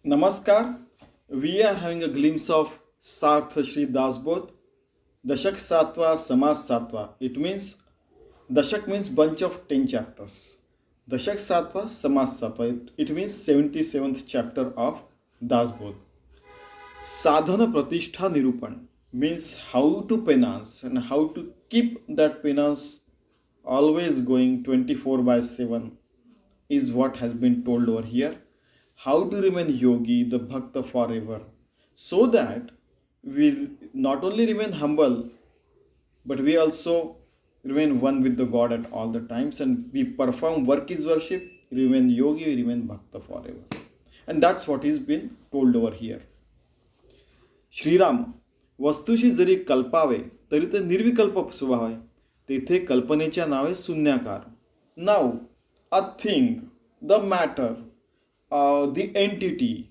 Namaskar. We are having a glimpse of Sarth Shri Dasbodh. Dashak Satwa Samas Satwa. It means Dashak means bunch of 10 chapters. Dashak Satwa Samas Satwa. It means 77th chapter of Dasbodh. Sadhan Pratishtha Nirupan means how to penance and how to keep that penance always going 24/7 is what has been told over here. How to remain yogi, the bhakta forever, so that we not only remain humble, but we also remain one with the God at all the times, and we perform work is worship, remain yogi, remain bhakta forever. And that's what is been told over here. Shriram वस्तूशी जरी कल्पावे तरी ते निर्विकल्प स्वभाव आहे. तेथे कल्पनेच्या नावे शून्याकार. Now a thing, the matter, the entity,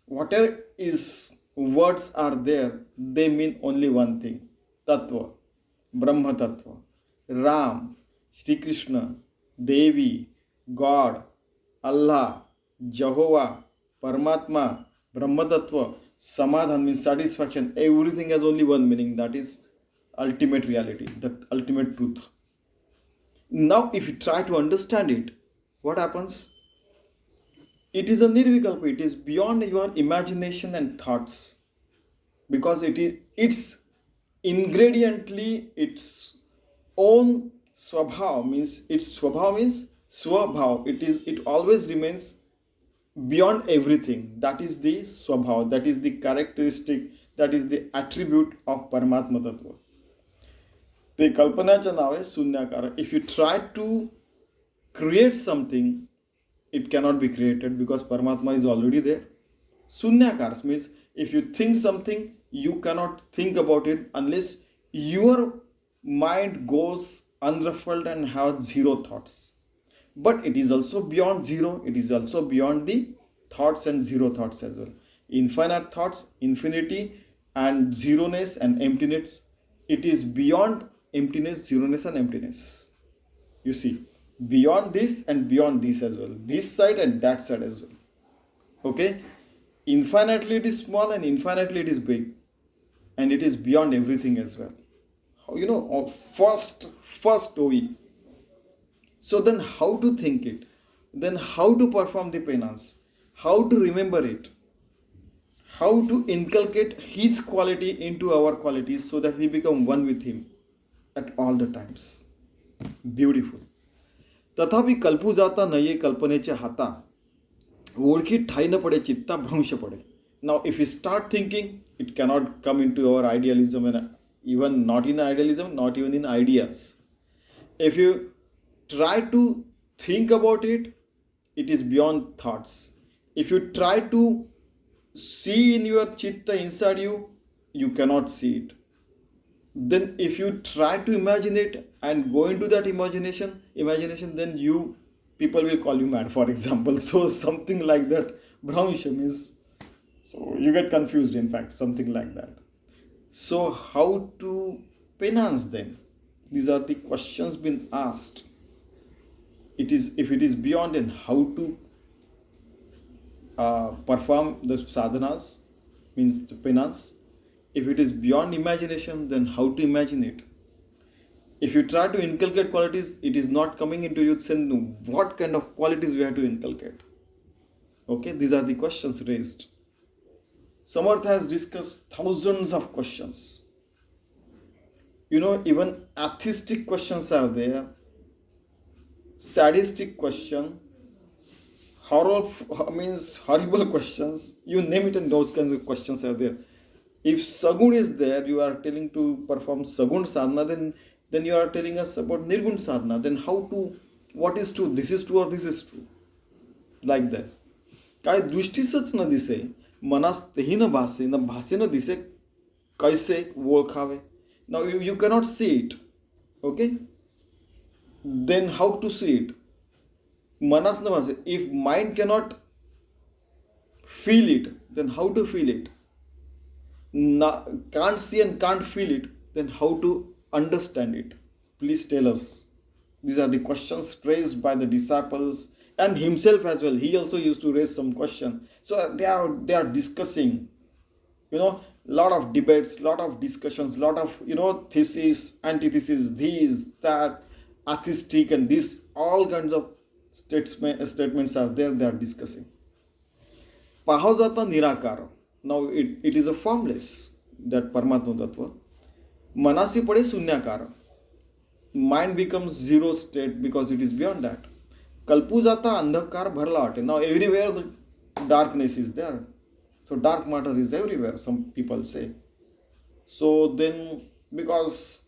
whatever is words are there, they mean only one thing: Tattva, Brahma Tattva, Ram, Shri Krishna, Devi, God, Allah, Jehovah, Paramatma, Brahma Tattva, Samadhan means satisfaction. Everything has only one meaning, that is ultimate reality, the ultimate truth. Now, if you try to understand it, what happens? It is a nirvikalpa, it is beyond your imagination and thoughts, because it's ingrediently its own swabhav, means its swabhav means swabhav. It always remains beyond everything. That is the swabhav, that is the characteristic, that is the attribute of Paramatma Tattva. The kalpanacha nave sunyakara. If you try to create something, it cannot be created because Paramatma is already there. Sunyakars means if you think something, you cannot think about it unless your mind goes unruffled and has zero thoughts. But it is also beyond zero, it is also beyond the thoughts and zero thoughts as well. Infinite thoughts, infinity, and zeroness and emptiness. It is beyond emptiness, zeroness, and emptiness. You see, beyond this and beyond this as well, this side and that side as well. Okay, infinitely it is small and infinitely it is big, and it is beyond everything as well. First OE. So then how to think it, then how to perform the penance, how to remember it, how to inculcate his quality into our qualities so that we become one with him at all the times. Beautiful. तथापि कल्पू जाता नये कल्पनेच्या हाता, ओळखी ठाई न पडे चित्ता भ्रंश पडे. Now if you start thinking, it cannot come into our idealism, and even not in idealism, not even in ideas. If you try to think about it, it is beyond thoughts. If you try to see in your chitta inside you, you cannot see it. Then if you try to imagine it and go into that imagination, then people will call you mad, for example. So something like that. Brahmsha means, so you get confused, in fact, something like that. So how to penance then? These are the questions been asked. If it is beyond, and how to perform the sadhanas, means the penance. If it is beyond imagination, then how to imagine it? If you try to inculcate qualities, it is not coming into you, then what kind of qualities we have to inculcate? Okay, these are the questions raised. Samarth has discussed thousands of questions. Even atheistic questions are there, sadistic question, horrible questions, you name it, and those kinds of questions are there. If Sagun is there, you are telling to perform Sagun sadhana, then you are telling us about Nirgun sadhana. Then what is true? This is true or this is true? Like that. काय दृष्टीसच न दिसे, मनास तेही न भासे, न भासे न दिसे, कैसे ओळखावे? Now you cannot see it. Okay? Then how to see it? Manas na भासे. If mind cannot feel it, then how to feel it? Can't see and can't feel it, then how to understand it? Please tell us. These are the questions raised by the disciples and himself as well, he also used to raise some question. So they are discussing, lot of debates, lot of discussions, lot of thesis, antithesis, these, that, atheistic, and this, all kinds of statements are there, they are discussing. Pahojata nirakara. Now it is a formless, that Paramatma Tattva. Manasi pade sunyakara. Mind becomes zero state because it is beyond that. Kalpu jata andhakar bharla ate. Now everywhere the darkness is there. So dark matter is everywhere, some people say. So then, because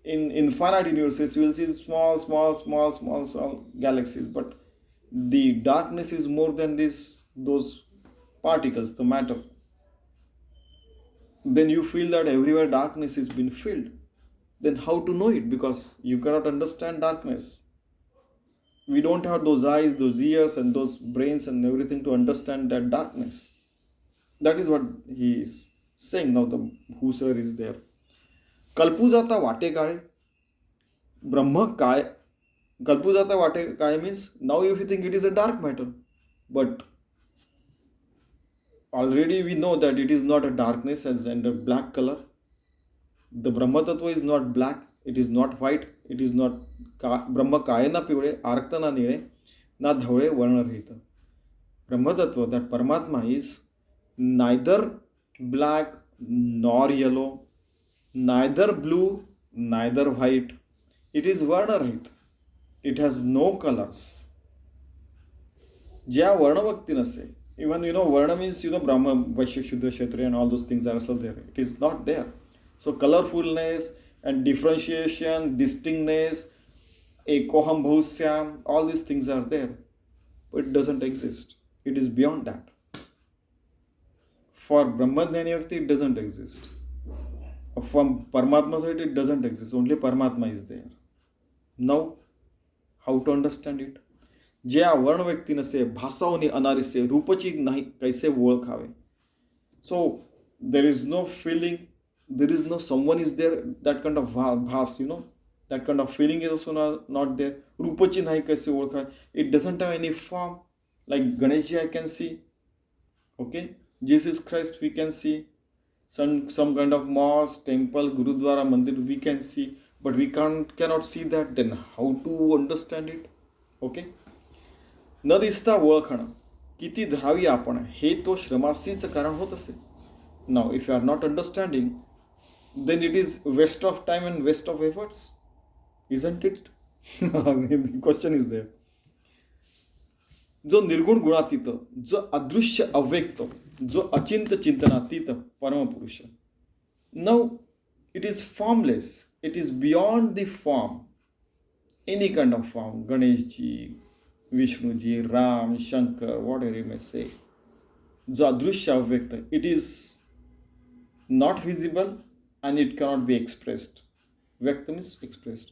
in infinite universes you will see small galaxies, but the darkness is more than those particles, the matter. Then you feel that everywhere darkness is been filled. Then how to know it? Because you cannot understand darkness. We don't have those eyes, those ears, and those brains and everything to understand that darkness. That is what he is saying. Now the whosoever is there. Kalpujata vate kale. Brahma kale. Kalpujata vate kale means, now if you think it is a dark matter, but already we know that it is not a darkness as and a black color. The Brahma Tattva is not black, it is not white, it is not Brahma kaye na pivde, arkta na nile, na dhawle varna rahita. Brahma Tattva, that Paramatma, is neither black nor yellow, neither blue, neither white. It is varna rahit. It has no colors. Jya varna bhakti nase. Even varna means Brahma, Vaishya, Shuddha, Kshatriya, and all those things are also there. It is not there. So colorfulness and differentiation, distinctness, ekoham bhusyam, all these things are there. But it doesn't exist. It is beyond that. For Brahma Jnani Bhakti, it doesn't exist. From Paramatma side, it doesn't exist. Only Paramatma is there. Now, how to understand it? ज्या वर्ण व्यक्ती नसे, भाषाओनी अनारिसे, रूपची नाही कैसे ओळखावे. So there is no feeling, there is no someone is there, that kind of bhas, that kind of feeling is also not there. Rupachi nahi kaise ओळखावे. It doesn't have any form. Like Ganeshji I can see. Okay. Jesus Christ we can see. Some kind of mosque, temple, Gurudwara, Mandir we can see. But we cannot see that. Then how to understand it? Okay. न दिसता ओळखणं, किती धरावी आपण, हे तो श्रमासीच कारण होत असे. Now if you are not understanding, then it is waste of time and waste of efforts, isn't it? The question is there. जो निर्गुण गुणातीत, जो अदृश्य अव्यक्त, जो अचिंत चिंतनातीत परमपुरुष. Now it is formless, it is beyond the form, any kind of form. Ganeshji, Vishnuji, Ram, Shankar, whatever you may say. जो अदृश्य अव्यक्त, it is not visible and it cannot be expressed. Vyakt means expressed.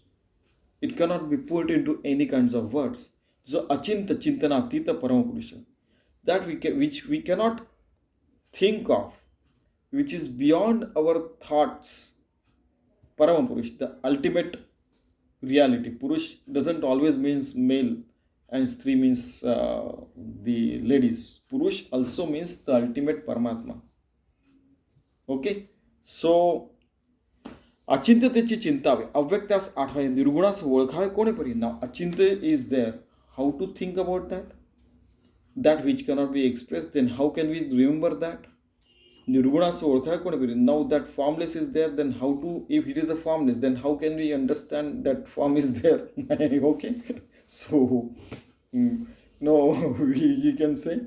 It cannot be put into any kinds of words. जो अचिंत चिंतनातीत परमपुरुष, that which we cannot think of, which is beyond our thoughts. Paramapurush, the ultimate reality. Purush doesn't always means male, and Stri means the ladies. Purush also means the ultimate Paramatma. Okay? So, अचिंत्यतेची चिंतावे, अव्यक्तास आठवावे, निर्गुणास ओळखावे कोणी परी. Now, achintya is there. How to think about that? That which cannot be expressed, then how can we remember that? Nirgunas ओळखावे कोणी परी. Now that formless is there, then how to, if it is a formless, then how can we understand that form is there? Okay? So, no, we can say.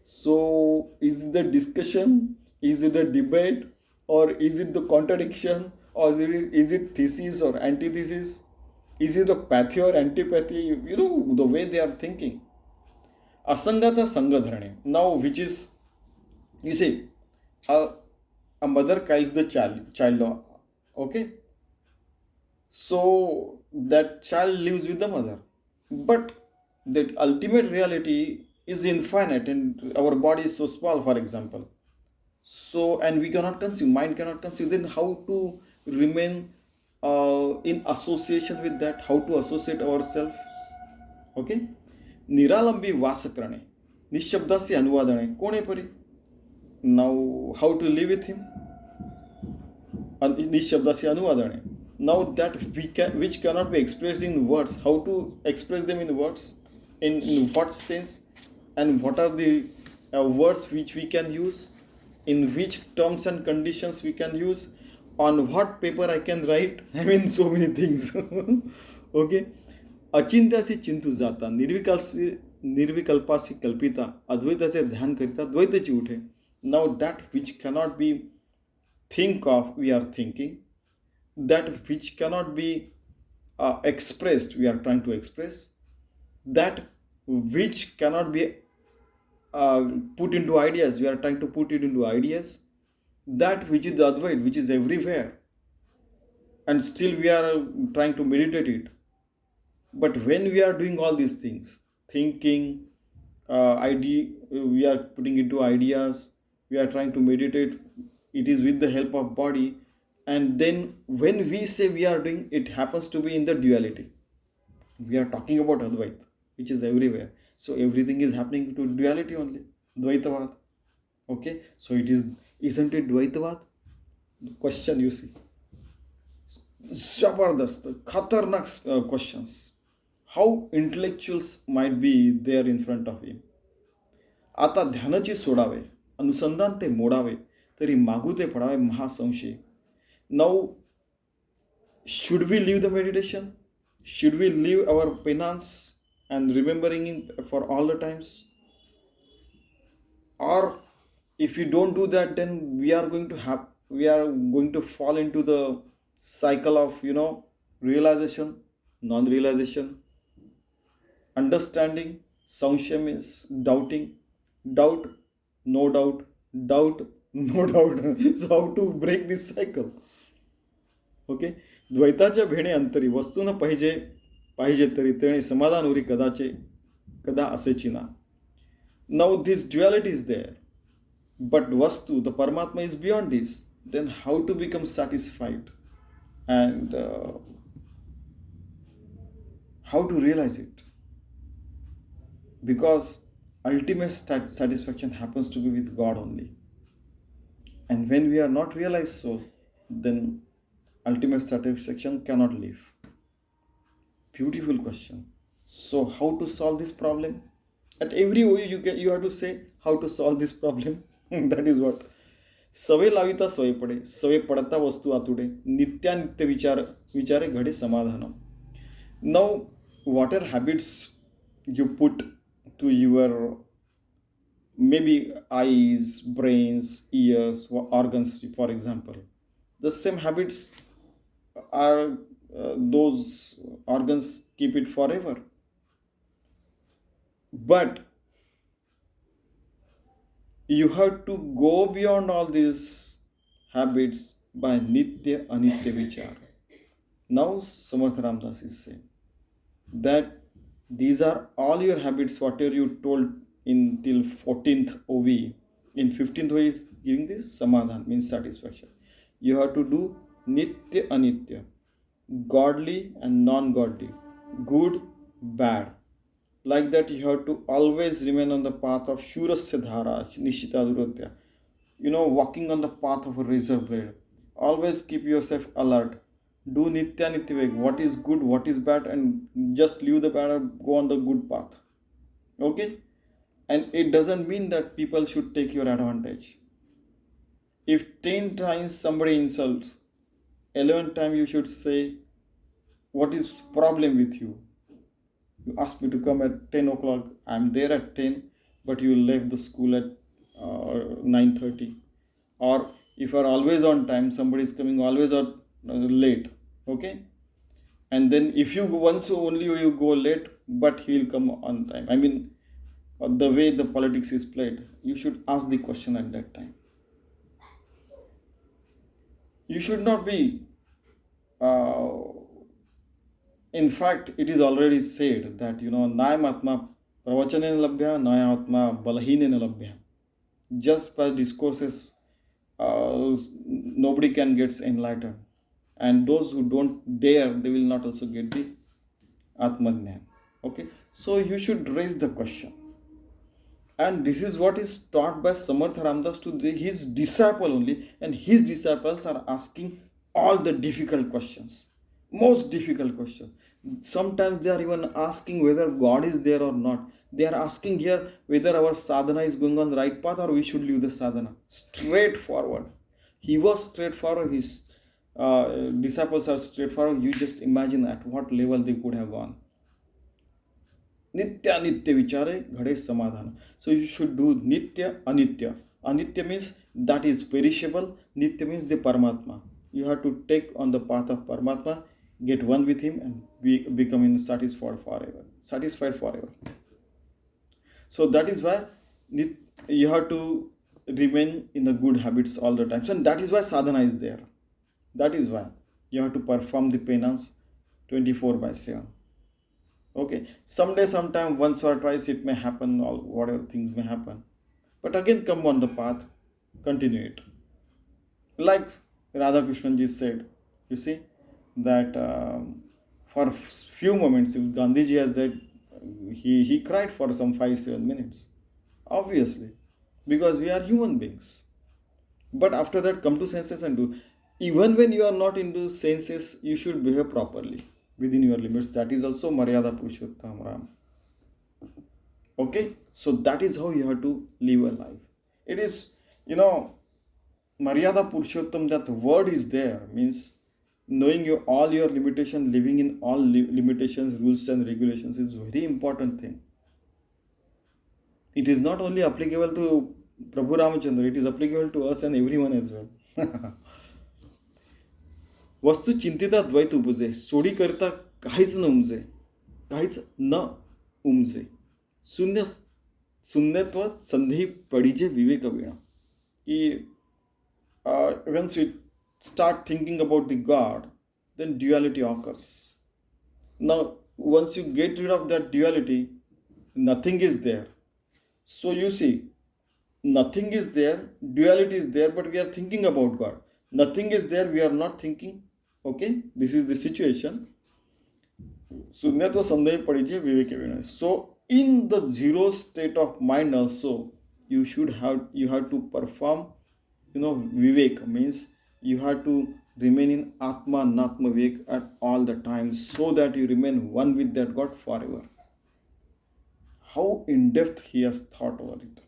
So, is it the discussion? Is it a debate? Or is it the contradiction? Or is it thesis or antithesis? Is it a pathy or antipathy? The way they are thinking. Asangacha sanga dharane. Now, which is, you see, a mother kills the child. Okay? So, that child lives with the mother. But that ultimate reality is infinite and our body is so small, for example. So, and we cannot conceive, mind cannot conceive. Then how to remain in association with that? How to associate ourselves? Okay? निरालंबी वास करणे, निशब्दासी अनुवादणे कोणे परी. Now how to live with him, निशब्दासी अनुवादणे. Now that which cannot be expressed in words, how to express them in words, in what sense, and what are the words which we can use, in which terms and conditions we can use, on what paper I can write. I mean, so many things. Okay. अचिंत्यासी चिंतू जाता, निर्विकल्पासी कल्पिता, अद्वैताचे ध्यान करिता द्वैताची उठे. Now that which cannot be think of we are thinking, that which cannot be expressed we are trying to express, that which cannot be put into ideas, we are trying to put it into ideas, that which is the Advait, which is everywhere, and still we are trying to meditate it. But when we are doing all these things, thinking, we are putting into ideas, we are trying to meditate, it is with the help of body, and then when we say we are doing, it happens to be in the duality. We are talking about Advait, which is everywhere. So everything is happening to duality only, Dvaitavad. Okay, so isn't it Dvaitavad? Question, you see. Zabardast, khatarnak questions. How intellectuals might be there in front of him. आता ध्यानाची सोडावे, अनुसंधान ते मोडावे, तरी मागू ते पडावे महासंशय. Now, should we leave the meditation? Should we leave our penance and remembering it for all the times? Or if we don't do that, then we are going to fall into the cycle of realization, non-realization, understanding. Samshya means doubting, doubt, no doubt, doubt, no doubt. So how to break this cycle? Okay. द्वैताच्या भेणे अंतरी वस्तू न पाहिजे तरी तेणे समाधान उरी कदा असेची ना. Now this duality is there, but वस्तू द परमात्मा is beyond this. Then how to become satisfied and how to realise it, because ultimate satisfaction happens to be with God only. And when we are not realized soul, then ultimate satisfaction cannot live. Beautiful question. So how to solve this problem? At every way you have to say how to solve this problem. That is what. सवे लाविता सवय पडे, सवय पडता वस्तू आतुडे, नित्यानित्य विचारे घडे समाधान. Now, whatever habits you put to your maybe eyes, brains, ears, organs, for example, the same habits are those organs keep it forever. But you have to go beyond all these habits by nitya anitya vichar. Now Sant Ramdas is saying that these are all your habits, whatever you told in till 14th OV. In 15th OV is giving this samadhan, means satisfaction. You have to do nitya anitya, godly and non-godly, good, bad. Like that, you have to always remain on the path of shurasya dhara, nishita durotya. Walking on the path of a razor blade. Always keep yourself alert. Do nitya nitya, what is good, what is bad, and just leave the bad and go on the good path. Okay? And it doesn't mean that people should take your advantage. If 10 times somebody insults, 11th time you should say, what is problem with you? You asked me to come at 10 o'clock. I'm there at 10, but you left the school at 9:30. Or if you are always on time, somebody is coming always late. Okay? And then if you once only you go late, but he will come on time. I mean, the way the politics is played, you should ask the question at that time. You should not be in fact, it is already said that nayam atma pravachanena labhya, nayam atma balahinena labhya. Just by discourses, nobody can get enlightened, and those who don't dare, they will not also get the atma jnana. Okay, so you should raise the question. And this is what is taught by Sant Ramdas to his disciple only, and his disciples are asking all the difficult questions, most difficult questions. Sometimes they are even asking whether God is there or not. They are asking here whether our sadhana is going on the right path or we should leave the sadhana. Straightforward. He was straightforward. His disciples are straightforward. You just imagine at what level they could have gone. नित्यानित्य विचारे घडे समाधान. So you should do nitya anitya. Anitya means that is perishable. Nitya means the Paramatma. You have to take on the path of Paramatma, get one with him, and become satisfied forever. Satisfied forever. So that is why you have to remain in the good habits all the time. So that is why sadhana is there. That is why you have to perform the penance 24/7. Okay, someday, sometime, once or twice it may happen, or whatever things may happen. But again, come on the path, continue it. Like Radha Krishnanji said, you see, that for few moments, if Gandhiji has died, he cried for some 5-7 minutes. Obviously, because we are human beings. But after that, come to senses and do. Even when you are not into senses, you should behave properly within your limits. That is also Maryada Purushottam Ram. Okay, so that is how you have to live a life. It is, Maryada Purushottam, that word is there, means knowing all your limitation, living in all limitations, rules and regulations is very important thing. It is not only applicable to Prabhu Ramachandra, it is applicable to us and everyone as well. वस्तू चिंतिता द्वैत उपजे, सोडी करता काहीच न उमजे, काहीच न उमजे, शून्यत्व संधी पडीजे विवेक वीणा. की once we start thinking about the God, then duality occurs. Now, once you get rid of that duality, nothing is there. So you see, nothing is there, duality is there, but we are thinking about God. Nothing is there, we are not thinking. Okay, this is the situation. Sunyatva sandhi padije viveke vinay. So in the zero state of mind also, you have to perform, vivek means you have to remain in atma natma vivek at all the time, so that you remain one with that God forever. How in depth he has thought over it.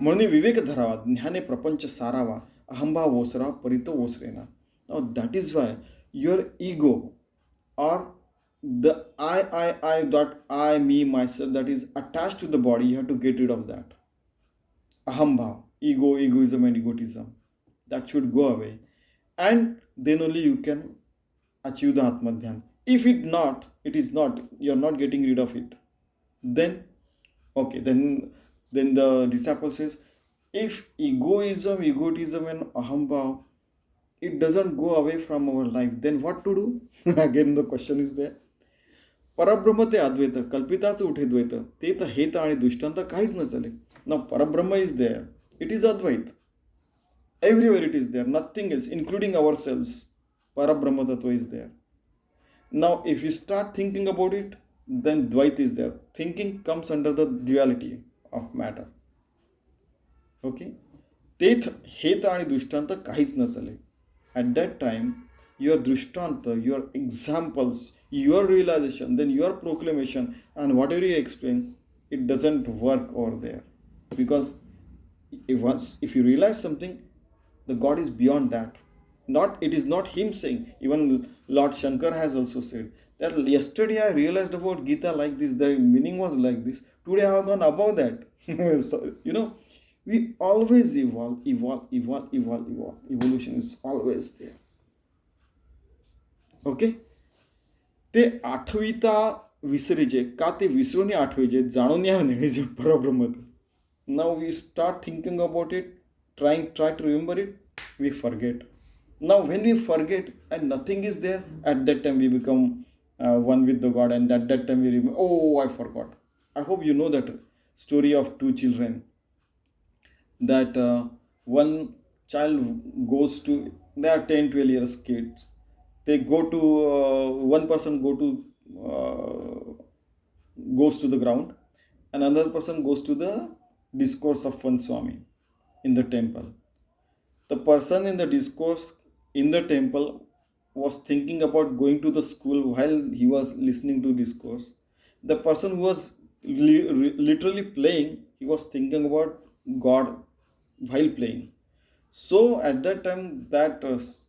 म्हणून विवेक धरावा, ज्ञाने प्रपंच सारावा, अहंभाव ओसरा परितो ओसरेना. Now that is why your ego or the I, that I, me, myself, that is attached to the body, you have to get rid of that. Ahambhav, egoism and egotism, that should go away. And then only you can achieve the Atma Dhyan. If it is not, you are not getting rid of it. Then, okay, then the disciple says, if egoism and ahambhav, it doesn't go away from our life, then what to do? Again the question is there. Parabrahma te advaita, kalpitaचं उठे द्वैत, ते तर हेत आणि दुष्टांत काहीच न चले. Now Parabrahma is there, it is Advait. Everywhere it is there, nothing else, including ourselves. Parabrahma Tattva is there. Now if you start thinking about it, then Dvait is there. Thinking comes under the duality of matter. Okay? तेथ हेत आणि दुष्टांत काहीच न चले. At that time, your drishtanta, your examples, your realization, then your proclamation, and whatever you explain, it doesn't work over there. Because if you realize something, the God is beyond that. It is not him saying. Even Lord Shankar has also said that yesterday I realized about Gita like this, the meaning was like this. Today I have gone above that. So, we always evolve. Evolution is always there. Okay? ते आठविता विसरीचे, का ते विसरून आठवायचे, जाणून नेण्याचे परब्रह्म. Now we start thinking about it, try to remember it, we forget. Now when we forget and nothing is there, at that time we become one with the God, and at that time we remember, oh, I forgot. I hope you know that story of two children. That one child goes to, they are 10-12 years kids. They go to, one person go to goes to the ground, and another person goes to the discourse of one Swami in the temple. The person in the discourse in the temple was thinking about going to the school while he was listening to discourse. The person who was literally playing, he was thinking about God while playing. So at that time, that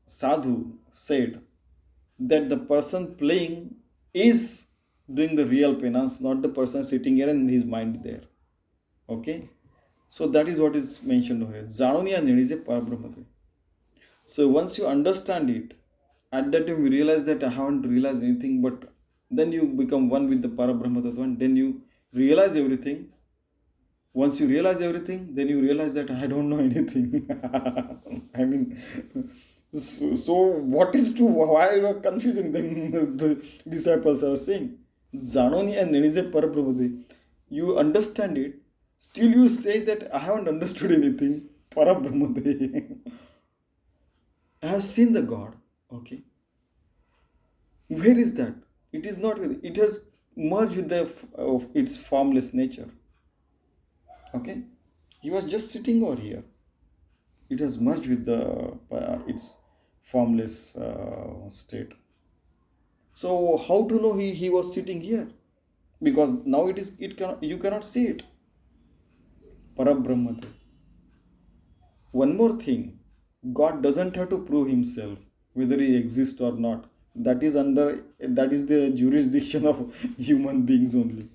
sadhu said that the person playing is doing the real penance, not the person sitting here and his mind there. Okay, so that is what is mentioned over here. जाणून या नेणीचे परब्रह्म ते. So once you understand it, at that time you realize that I haven't realized anything, but then you become one with the Parabrahma Tattva, and then you realize everything. Once you realize everything, then you realize that I don't know anything. I mean, so what is true? Why you are confusing? Then the disciples are saying, Zanoni and Nenize Parabrahma. You understand it, still you say that I haven't understood anything. Parabrahma. I have seen the God. Okay. Where is that? It is not with it has merged with its formless nature. Okay. He was just sitting over here. It has merged with its formless state. So how to know he was sitting here? Because now you cannot see it. Parabrahmate. One more thing, God doesn't have to prove himself whether he exists or not. That is the jurisdiction of human beings only.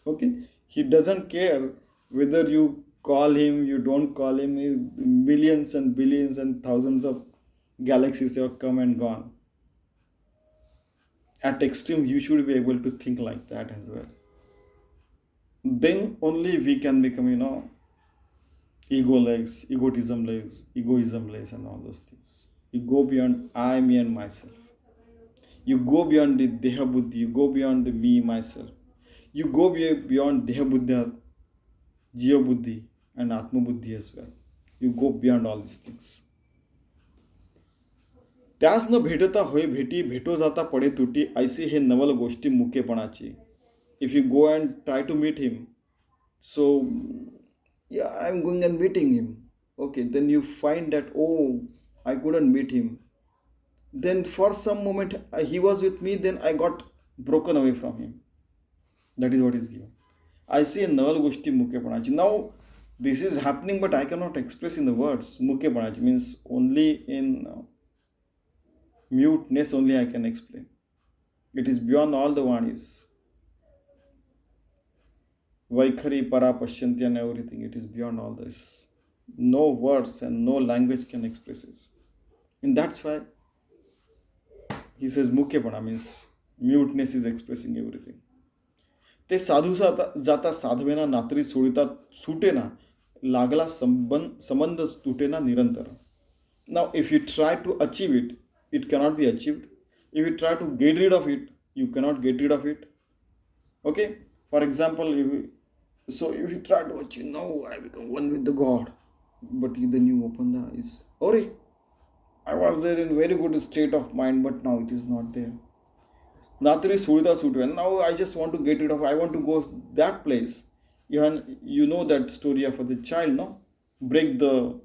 Okay? He doesn't care whether you call him, you don't call him. Millions and billions and thousands of galaxies have come and gone. At extreme, you should be able to think like that as well. Then only we can become, egotism legs, and all those things. You go beyond I, me, and myself. You go beyond the Deha Buddhi, you go beyond the me, myself. You go beyond Deha Buddha, Jiva Buddhi, and Atma Buddhi as well. You go beyond all these things. त्यास न भेटता होय भेटी भेटो जाता पडे तुटी ऐसी हे नवल गोष्टी मुकेपणाची. If you go and try to meet him, so yeah, I'm going and meeting him. Okay, then you find that, oh, I couldn't meet him. Then for some moment he was with me, then I got broken away from him. That is what is given. I see a naval goshti mukepanachi. Now this is happening, but I cannot express in the words. Mukepanachi means only in muteness only I can explain. It is beyond all the vanis. Vaikhari, para, pashyanti, and everything. It is beyond all this. No words and no language can express it. And that's why he says mukyapana means muteness is expressing everything. ते साधू जाता साधवेना नातरी सोडिता सुटेना लागला संबंध तुटेना निरंतर. Now if you try to achieve it, it cannot be achieved. If you try to get rid of it, you cannot get rid of it. Okay, for example, if you try to achieve, now I become one with the God, but then you open the eyes, Ori, I was there in very good state of mind, but now it is not there. Natri Surita Sutu, and now I just want to get rid of, I want to go that place. You know that story of the child, no? Break the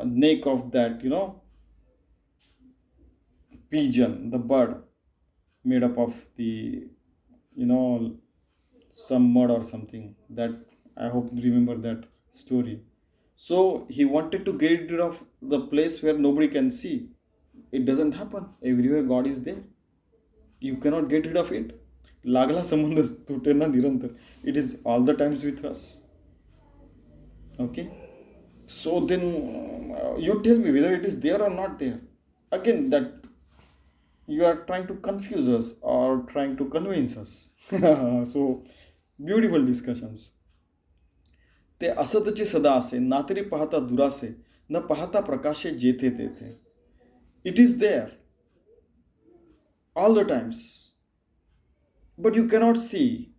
neck of that, pigeon, the bird, made up of the, some mud or something. That I hope you remember that story. So he wanted to get rid of the place where nobody can see. It doesn't happen. Everywhere God is there. You cannot get rid of it. Lagla samandha tutena nirantar. It is all the times with us. Okay. So then you tell me whether it is there or not there. Again, that you are trying to confuse us or trying to convince us. So beautiful discussions. ते असतचे सदा असे नातरी पाहता दुरासे न पाहता प्रकाशे जेथे तेथे. It is there all the times, but you cannot see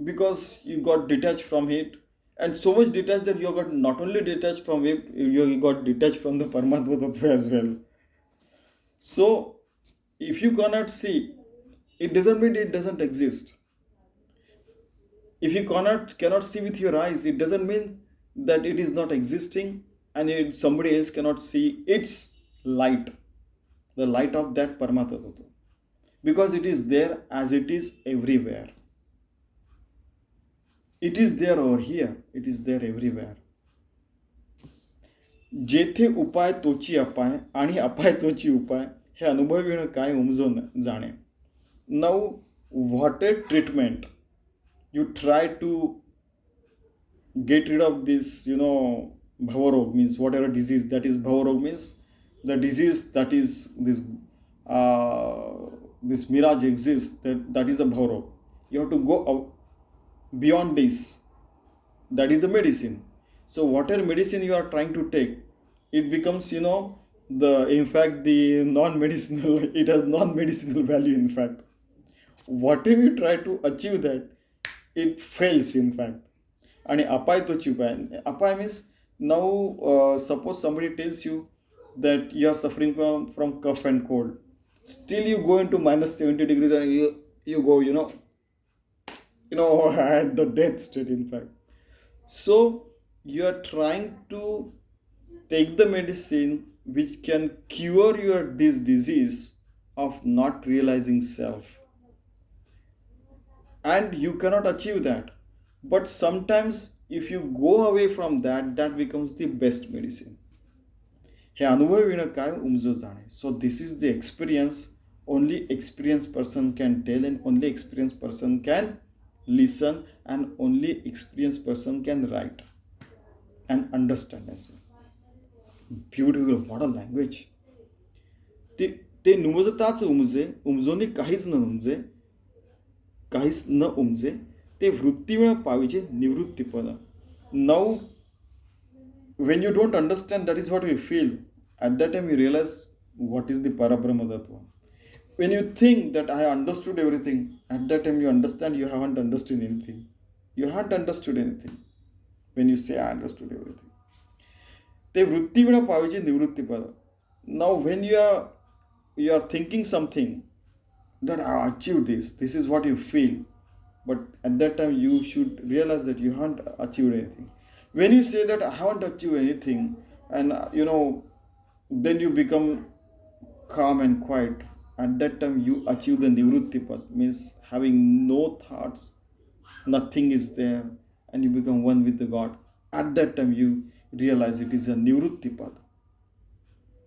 because you got detached from it, and so much detached that you got not only detached from it, you got detached from the Paramatma Tattva as well. So if you cannot see, It doesn't mean it doesn't exist. If you cannot see with your eyes, it doesn't mean that it is not existing, and somebody else cannot see its light, the light of that Paramatma, because it is there as it is everywhere. It is there over here, it is there everywhere. जेथे उपाय तोची अपाय आणि अपाय तोची उपाय हे अनुभविणं काय उमजून जाणे. Now what a treatment. You try to get rid of this, bhavarog, means whatever disease that is. Bhavarog means the disease that is this mirage exists, that is a bhavarog. You have to go beyond this. That is the medicine. So whatever medicine you are trying to take, it becomes, in fact, the non-medicinal, it has non-medicinal value, in fact. Whatever you try to achieve that, it fails, in fact. And apay to chupay. Apay means, now suppose somebody tells you that you are suffering from cough and cold. Still you go into minus 70 degrees and you go, at the death state, in fact. So you are trying to take the medicine which can cure this disease of not realizing self. And you cannot achieve that. But sometimes if you go away from that, that becomes the best medicine. हे अनुभव येणं काय उमजो जाणे. So this is the experience only experienced person can tell, and only experienced person can listen, and only experienced person can write and understand as well. Beautiful, what a language. ते नुमजताच उमजे, उमजोनी काहीच न उमजे, काहीच न उमजे, ते वृत्तीवेळ पाविजे निवृत्तीपद. Now, when you don't understand, that is what you feel. At that time you realize what is the Parabrahma Tattva. When you think that I understood everything, at that time you understand you haven't understood anything. You haven't understood anything. When you say I understood everything. ते वृत्तीवेळ पाविजे निवृत्तीपद. Now when you are thinking something, that I achieved this is what you feel. But at that time you should realize that you haven't achieved anything. When you say that I haven't achieved anything, and then you become calm and quiet, at that time you achieve the nivrutti path, means having no thoughts, nothing is there, and you become one with the God. At that time you realize it is a nivrutti path.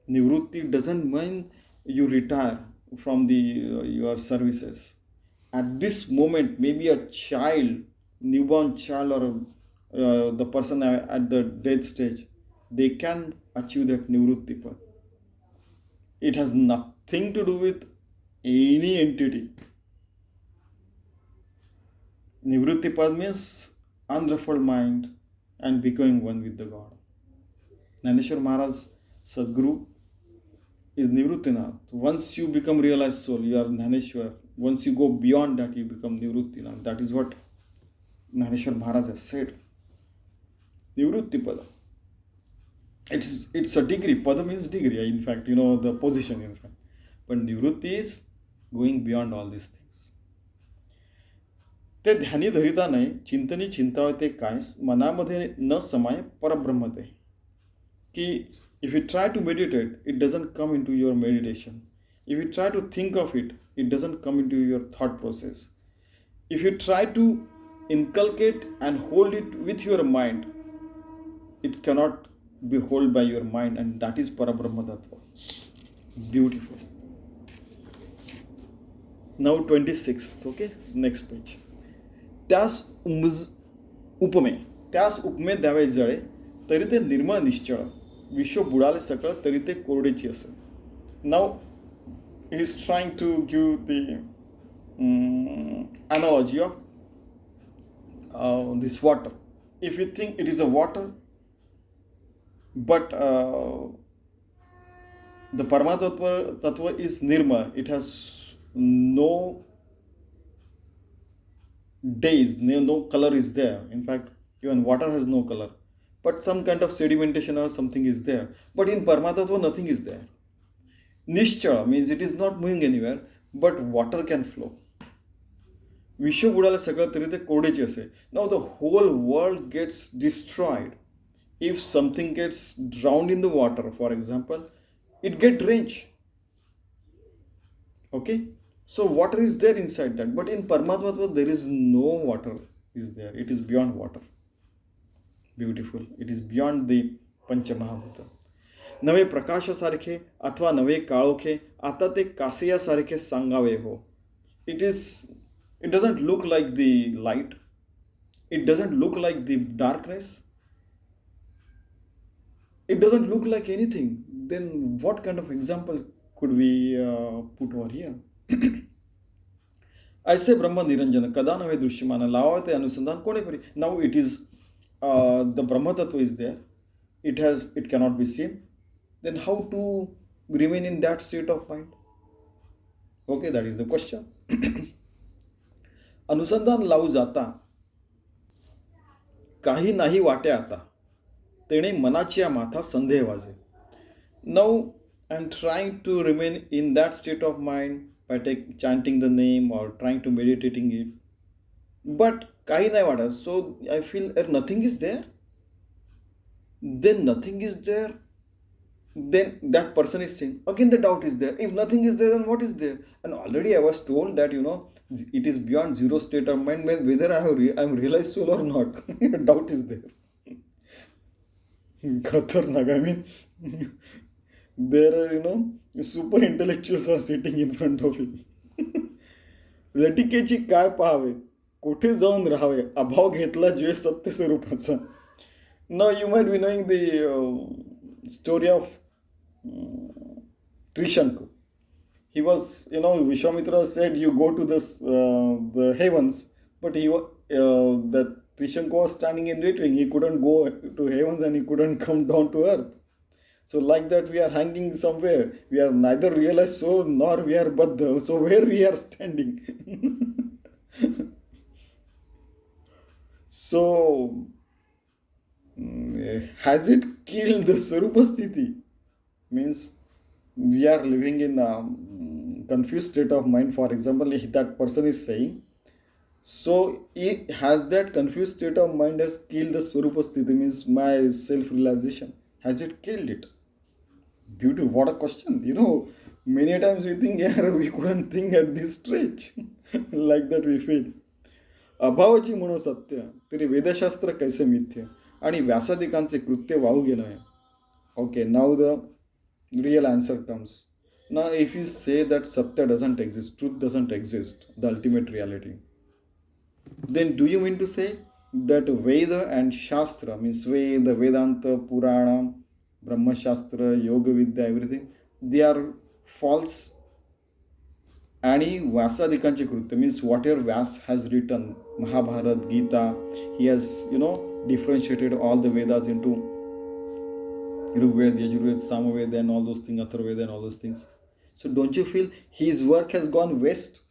Nivrutti doesn't mean you retire from your services. At this moment, maybe a child, newborn child, or the person at the death stage, they can achieve that nivrutti path. It has nothing to do with any entity. Nivrutti path means unruffled mind and becoming one with the God. Jnaneshwar Maharaj, Sadguru, is Nivruttinath. Once you become realized soul, you are Jnaneshwar. Once you go beyond that, you become Nivruttinath. That is what Jnaneshwar Maharaj has said. Nivrutti Pada. It's a degree. Pada means degree, in fact, the position, in fact. But Nivrutti is going beyond all these things. ते ध्यानी धरिता नाही, चिंतनी चिंतावे ते काय, मनामध्ये न समाय परब्रह्म ते. की if you try to meditate, it doesn't come into your meditation. If you try to think of it, it doesn't come into your thought process. If you try to inculcate and hold it with your mind, it cannot be held by your mind, and that is Parabrahma Tattva. Beautiful. Now 26th, okay? Next page. त्यास उपमे द्यावे जळे, तरी ते निर्मळ निश्चळ, विश्व बुडाले सकळ तरी ते कोरडेची असे. Now he is trying to give the analogy of this water. If you think it is a water, but the Paramatma Tattva is nirma, it has no days, no color is there. In fact, even water has no color, but some kind of sedimentation or something is there. But in Paramatma, nothing is there. Nishchala means it is not moving anywhere, but water can flow. विश्व बुडालं सगळं तरी ते कोरडेचे असे. Now the whole world gets destroyed if something gets drowned in the water, for example, it get drenched. Okay, so water is there inside that, but in Paramatma there is no water is there. It is beyond water. Beautiful. It is beyond the पंचमहाभूत. नवे प्रकाशासारखे अथवा नवे काळोखे आता ते कासियासारखे सांगावे हो. It doesn't look like the light. It doesn't look like the darkness. It doesn't look like anything. Then what kind of example could we put over here? ऐसे ब्रह्म निरंजन कदा नवे दृश्यमान लावावे ते अनुसंधान कोणे परी. Now it is the Brahma Tattva is there. It cannot be seen. Then how to remain in that state of mind? Okay, that is the question. अनुसंधान लावू जाता काही नाही वाटे आता तेणे मनाची माथा संदेह वाजे. Now I am trying to remain in that state of mind by chanting the name or trying to meditating it, but काही नाही वाटत. So I feel nothing is there. Then nothing is there. Then that person is saying again the doubt is there. If nothing is there, then what is there? And already I was told that it is beyond zero state of mind, whether I am realized soul or not. Doubt is there. Khatarnak. I mean, there are super intellectuals are sitting in front of him. लटिकेची काय पाहावे, कोठे जाऊन राहावे, अभाव घेतला जे सत्य स्वरूपाचा. Now you might be knowing the story of Trishanku. He was, Vishwamitra said, you go to the heavens, but the Trishanku was standing in between. He couldn't go to heavens and he couldn't come down to earth. So like that we are hanging somewhere. We are neither realized soul nor we are Baddha. So where we are standing? So has it killed the Swarupa Sthiti? Means we are living in a confused state of mind. For example, if that person is saying, so has that confused state of mind has killed the Swarupa Sthiti, means my self-realization. Has it killed it? Beautiful. What a question. Many times we think, we couldn't think at this stretch. Like that we feel. अभावाची म्हणो सत्य तरी वेदशास्त्र कैसे मिथ्य आणि व्यासादिकांचे कृत्य वाहू गेलं आहे. Okay, now the real answer comes. Now if you say that Satya doesn't exist, truth doesn't exist, the ultimate reality, then do you mean to say that Veda and Shastra, means Veda, Vedanta, Purana, Brahma Shastra, Yoga Vidya, everything, they are false? आणि व्यासादिकांचे कृत्य, means whatever Vyas has written, Mahabharata, Gita, he has differentiated all the Vedas into Rigveda, Yajurveda, Samaveda and all those things, Atharvaveda and all those things. So don't you feel his work has gone waste?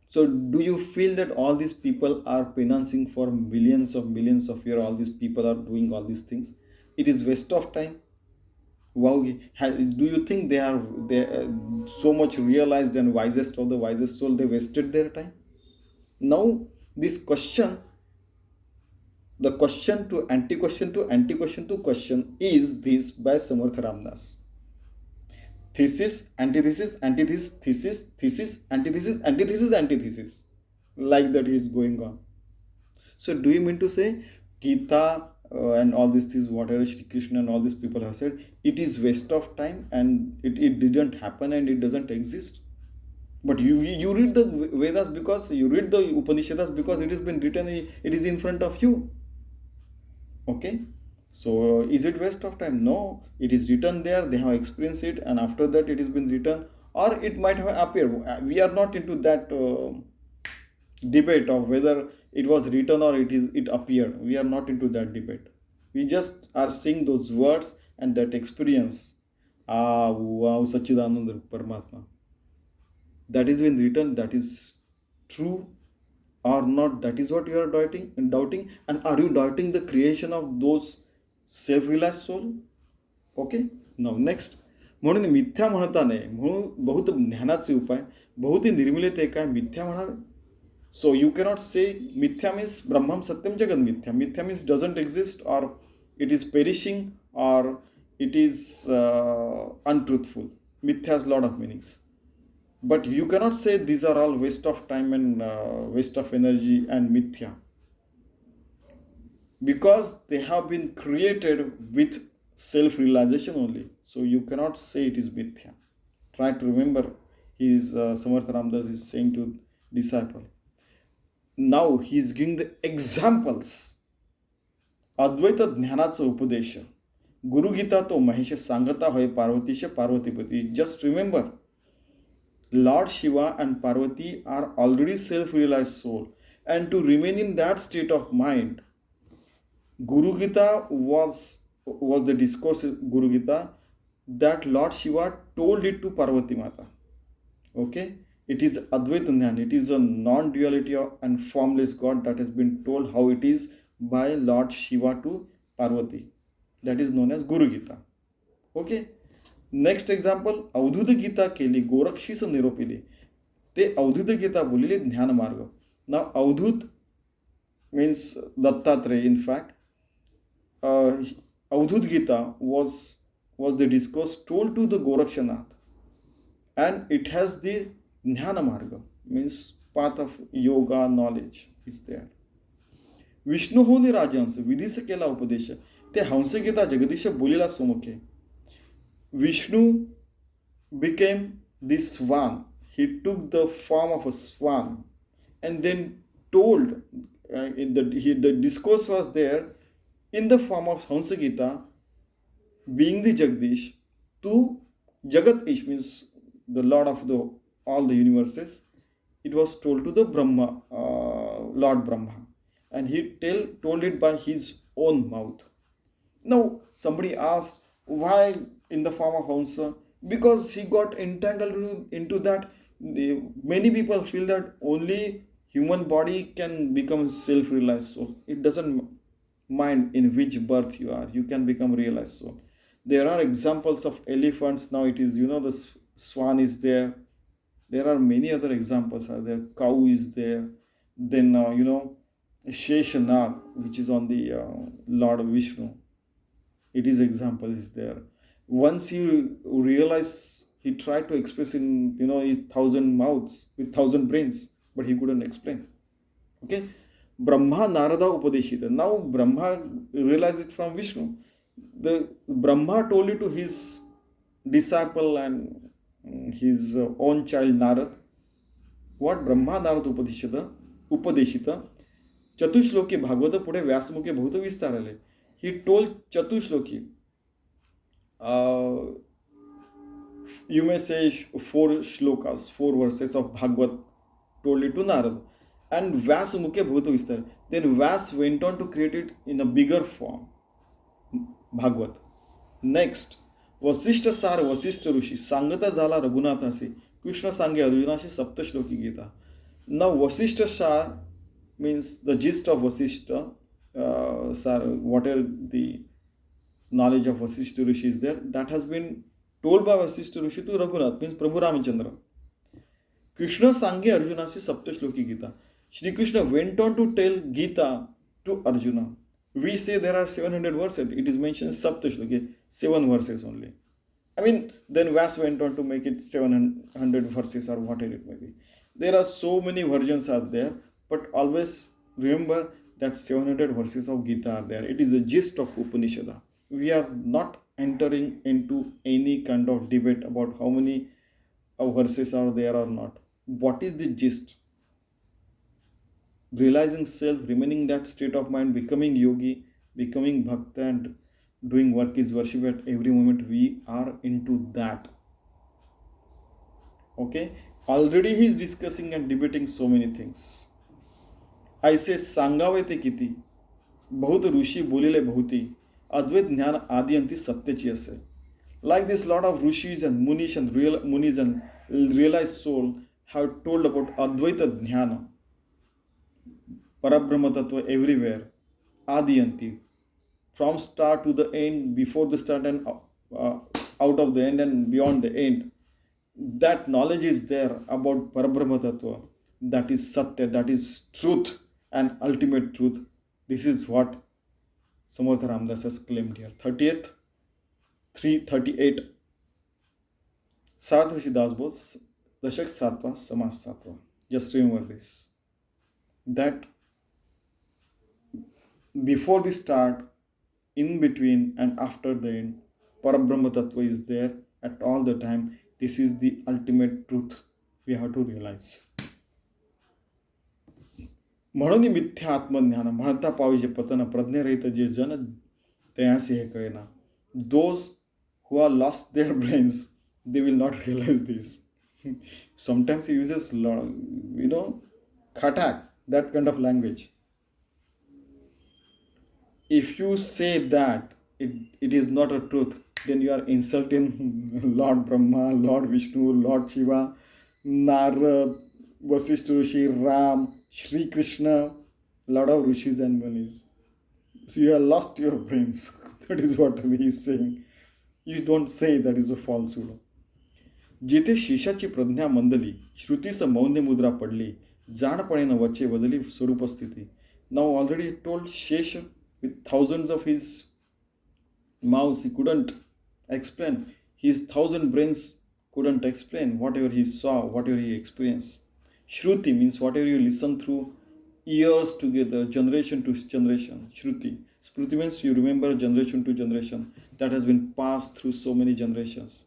So do you feel that all these people are penance for millions of years, all these people are doing all these things? It is waste of time. Wow, do you think they are so much realized and wisest of the wisest soul, they wasted their time? Now this question, the question to anti-question to anti-question to question is this by Sant Ramdas. Thesis, antithesis, antithesis, thesis, thesis, antithesis, antithesis, antithesis. Like that is going on. So do you mean to say Gita and all these things, whatever Shri Krishna and all these people have said, it is waste of time and it didn't happen and it doesn't exist? But you read the Vedas because you read the Upanishads because it has been written, it is in front of you. Okay, so is it waste of time? No, it is written there, they have experienced it, and after that it has been written, or it might have appeared. We are not into that debate of whether it was written or it appeared. We are not into that debate. We just are seeing those words and that experience. Wow, Sachidananda Paramatma. That is been written, that is true or not, that is what you are doubting. And are you doubting the creation of those self-realized soul? Okay, now next. म्हणून मिथ्या म्हणता नये. म्हणून बहुत ज्ञानाचे उपाय, बहुत निर्मिले काय मिथ्या म्हणावे. सो यू कॅनॉट से मिथ्या मीन्स ब्रह्मम सत्यम जगत मिथ्या. मिथ्या मीन्स डझंट एक्झिस्ट और इट इज पेरिशिंग और it is untruthful. Mithya has lot of meanings, but you cannot say these are all waste of time and waste of energy and mithya, because they have been created with self realization only. So you cannot say it is mithya. Try to remember, Sant Ramdas is saying to disciple. Now he is giving the examples. अद्वैत ज्ञानाचा उपदेश. गुरुगीता तो महेश सांगता होय पार्वतीश पार्वतीपती. Just remember, Lord Shiva and Parvati are already self-realized soul, and to remain in that state of mind, Guru Gita was the discourse Guru Gita that Lord Shiva told it to Parvati Mata. Okay, it is Advaita Jnana. It is a non-duality and formless God that has been told how it is by Lord Shiva to Parvati. That is known as Guru Gita. Okay. Next example, Avadhuta Gita केली गोरक्षीस निरोपिली. ते अवधूत गीता बोललेली ज्ञान मार्ग. ना Avadhuta means Dattatreya. In fact Avadhuta Gita was the discourse told to the Gorakshanath, and it has the ज्ञान मार्ग means path of yoga knowledge is there. Vishnu होनी राजहंस विधीस केला उपदेश. ते हंसगीता जगदीश बोलीला सुमुखे. Vishnu became the swan. He took the form of a swan and then told, the discourse was there in the form of Hansagita, being the Jagdish, to Jagat Ish, means the Lord of all the universes. It was told to the Brahma, Lord Brahma, and he told it by his own mouth. Now somebody asked, why in the form of Hamsa? Because he got entangled into that. Many people feel that only human body can become self-realized soul. It doesn't mind in which birth you are, you can become realized soul. There are examples of elephants. Now it is, the swan is there. There are many other examples are there. Cow is there. Then Sheshanag, which is on the Lord Vishnu. It is example is there. Once he realized, he tried to express in 1,000 mouths with 1,000 brains, but he couldn't explain. Okay, Brahma Narada Upadeshita. Now Brahma realized it from Vishnu. The Brahma told it to his disciple and his own child Narad. What Brahma Narada Upadeshita Chatushloki Bhagavata पुढे व्यासमुखे बहुत विस्तार आले. He told Chatushloki, you may say 4 shlokas, 4 verses of Bhagavad told it to Narad, and Vyas mukhe bhuta vistar. Then Vyas went on to create it in a bigger form, Bhagavad. Next, Vasishta Sar Vasishta Rushi Sangata Zala Raghunathasi Krishna Sange Arjunashi Sapta Shloki Gita. Now Vasishta Sar means the gist of Vasishta. Whatever the knowledge of Vasishta Rishi is there, that has been told by Vasishta Rishi to Raghunath, means Prabhu Ramachandra. Krishna Sanghe Arjunasi Sapta Shloki Gita. Shri Krishna went on to tell Gita to Arjuna. We say there are 700 verses. It is mentioned Sapta Shloki, 7 verses only. Then Vyas went on to make it 700 verses or whatever it may be. There are so many versions are there, but always remember that 700 verses of Gita are there. It is the gist of Upanishad. We are not entering into any kind of debate about how many verses are there or not. What is the gist? Realizing self, remaining in that state of mind, becoming yogi, becoming bhakta, and doing work is worship at every moment. We are into that. Okay? Already he is discussing and debating so many things. ऐसे सांगावे ते किती बहुत ऋषी बोलिले बहुती अद्वैत ज्ञान आदि अंती सत्यची असे. Like this, lot of rishis and munis and realized soul have told about Advaita Jnana, Parabrahma Tattva everywhere, Adi Anti, from start to the end, before the start and out of the end and beyond the end. That knowledge is there about Parabrahma Tattva. That is Satya, that is truth and ultimate truth. This is what Samartha Ramdas has claimed here. 30th, 338. Sarthrishi Dasbodh, Dashak Satva, Samas Satva. Just remember this. That before the start, in between, and after the end, Parabrahma Tattva is there at all the time. This is the ultimate truth we have to realize. म्हणून मिथ्या आत्मज्ञान म्हणता पाविजे पतन प्रज्ञरहित जे जन त्यासी हे कळेना. Those who are lost their brains, they will not realize this. Sometimes he uses, khatak, that kind of language. If you say that it is not a truth, then you are insulting Lord Brahma, Lord Vishnu, Lord Shiva, Narad, Vasishta Rishi, Ram, Shri Krishna, lot of rishis and munis. So you have lost your brains. That is what he is saying. You don't say that is a falsehood. जिथे शिशाची प्रज्ञा मंदली, श्रुतीचं मौन्य मुद्रा पडली, जाणपणेनं वचे बदली स्वरूपस्थिती. Now already told Shesha with thousands of his mouths, he couldn't explain. His 1,000 brains couldn't explain whatever he saw, whatever he experienced. Shruti means whatever you listen through years together, generation to generation. Shruti. Smriti means you remember generation to generation. That has been passed through so many generations.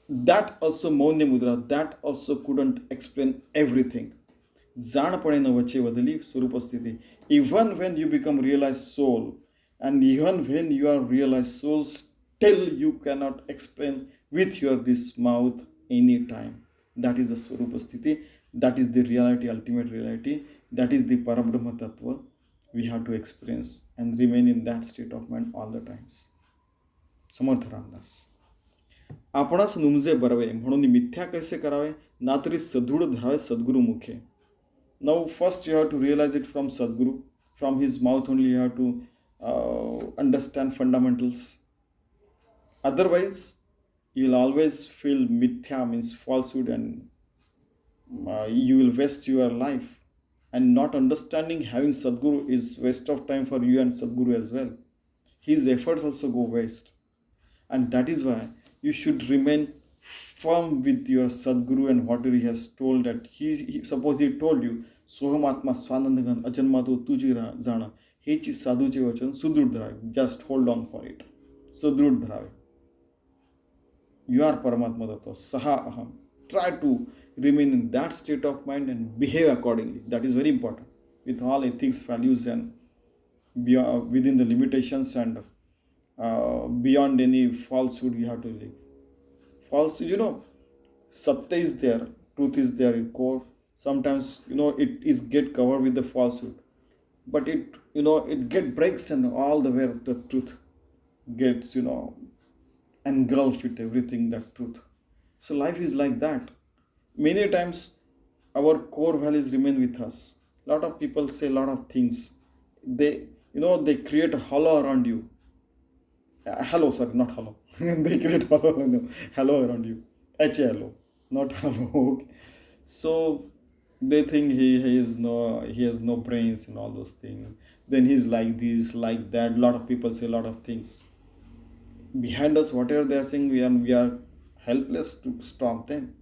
That also Maunya Mudra, that also couldn't explain everything. Janapane vache vadali surupasthiti. Even when you become realized soul, and even when you are realized soul, still you cannot explain with your this mouth any time. That is the surupasthiti. That is the reality, ultimate reality. That is the Parabrahma Tattva we have to experience and remain in that state of mind all the times. Samartha Ramdas. आपणास नुमजे बरवे म्हणून मिथ्या कैसे करावे ना तरी सदृढ धरावे सद्गुरु मुखे. Now first you have to realize it from Sadguru. From his mouth only you have to understand fundamentals. Otherwise you will always feel mithya means falsehood, and you will waste your life. And not understanding having Sadguru is waste of time for you and Sadguru as well. His efforts also go waste. And that is why you should remain firm with your Sadguru and whatever he has told. That he suppose he told you Soham Atma Swanandagan Ajanmato Tujira Jana Hechi Sadhuche Vachan Sudrud Dharavi. Just hold on for it. Sudrud Dharavi. You are Paramatma Tattva. Saha Aham. Try to remain in that state of mind and behave accordingly. That is very important. With all ethics, values, and within the limitations and beyond any falsehood you have to live. Falsehood, Satya is there, truth is there in core. Sometimes, it is get covered with the falsehood. But it get breaks and all the way the truth gets, engulfed with everything, that truth. So life is like that. Many times our core values remain with us. A lot of people say a lot of things. They create a hollow around you. Not hollow. They create hollow around you. H-A-L-O, not hollow. Okay. So they think he has no brains and all those things. Then he's like this, like that. A lot of people say a lot of things. Behind us, whatever they are saying, we are helpless to stop them.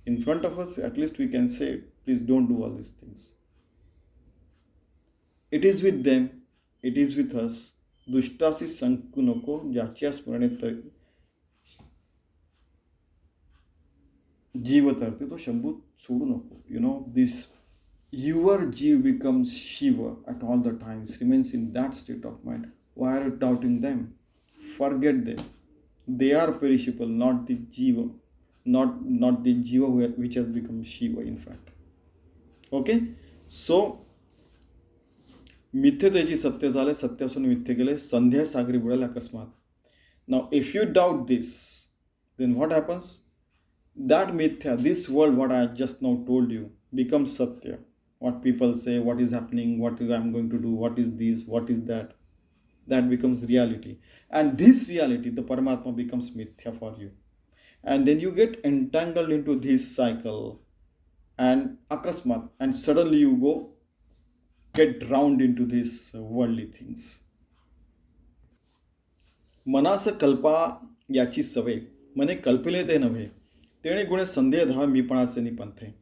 In front of us, at least we can say, please don't do all these things. It is with them, it is with us. Dushtasi sankunoko jachya smaranit jivatarte to shambhu sodu noko. This your jiv becomes Shiva at all the times, remains in that state of mind. Why are you doubting them? Forget them. They are perishable, not the jiva. Not the jiva which has become Shiva, in fact. Okay? So, मिथ्य त्याची सत्य झाले, सत्य असून मिथ्य गेले, संध्या सागरी बुडेल अकस्मात. Now, if you doubt this, then what happens? That mithya, this world, what I just now told you, becomes satya. What people say, what is happening, what I am going to do, what is this, what is that. That becomes reality. And this reality, the Paramatma, becomes mithya for you. And then you get entangled into this cycle and akasmat, and suddenly you go get drowned into these worldly things. मनास कल्पा याची सवय मने कल्पिले ते नव्हे तेणे गुणे संदेह धाव मीपणाचे निपंथे.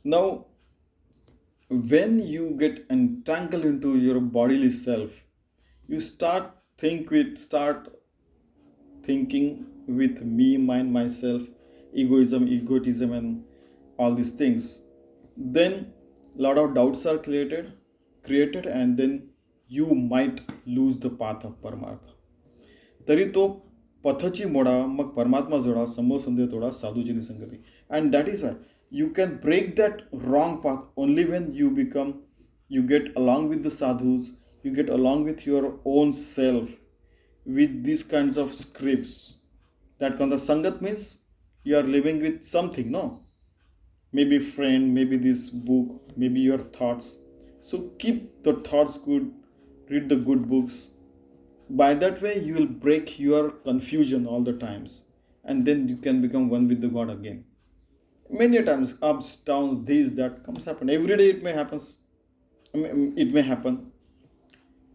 Now, when you get entangled into your bodily self, you start thinking with me, mine, myself, egotism, and all these things. Then lot of doubts are created, and then you might lose the path of Paramartha. तरी तो पथची मोडा मग परमात्मा जोडा समोर संदेह तोडा साधूची निसंगती. And that is why you can break that wrong path only when you get along with the sadhus, you get along with your own self, with these kinds of scripts. That kind of sangat means you are living with something, no? Maybe friend, maybe this book, maybe your thoughts. So keep the thoughts good, read the good books. By that way you will break your confusion all the times, and then you can become one with the God again. Many times ups, downs, this, that comes happen every day. It may happen.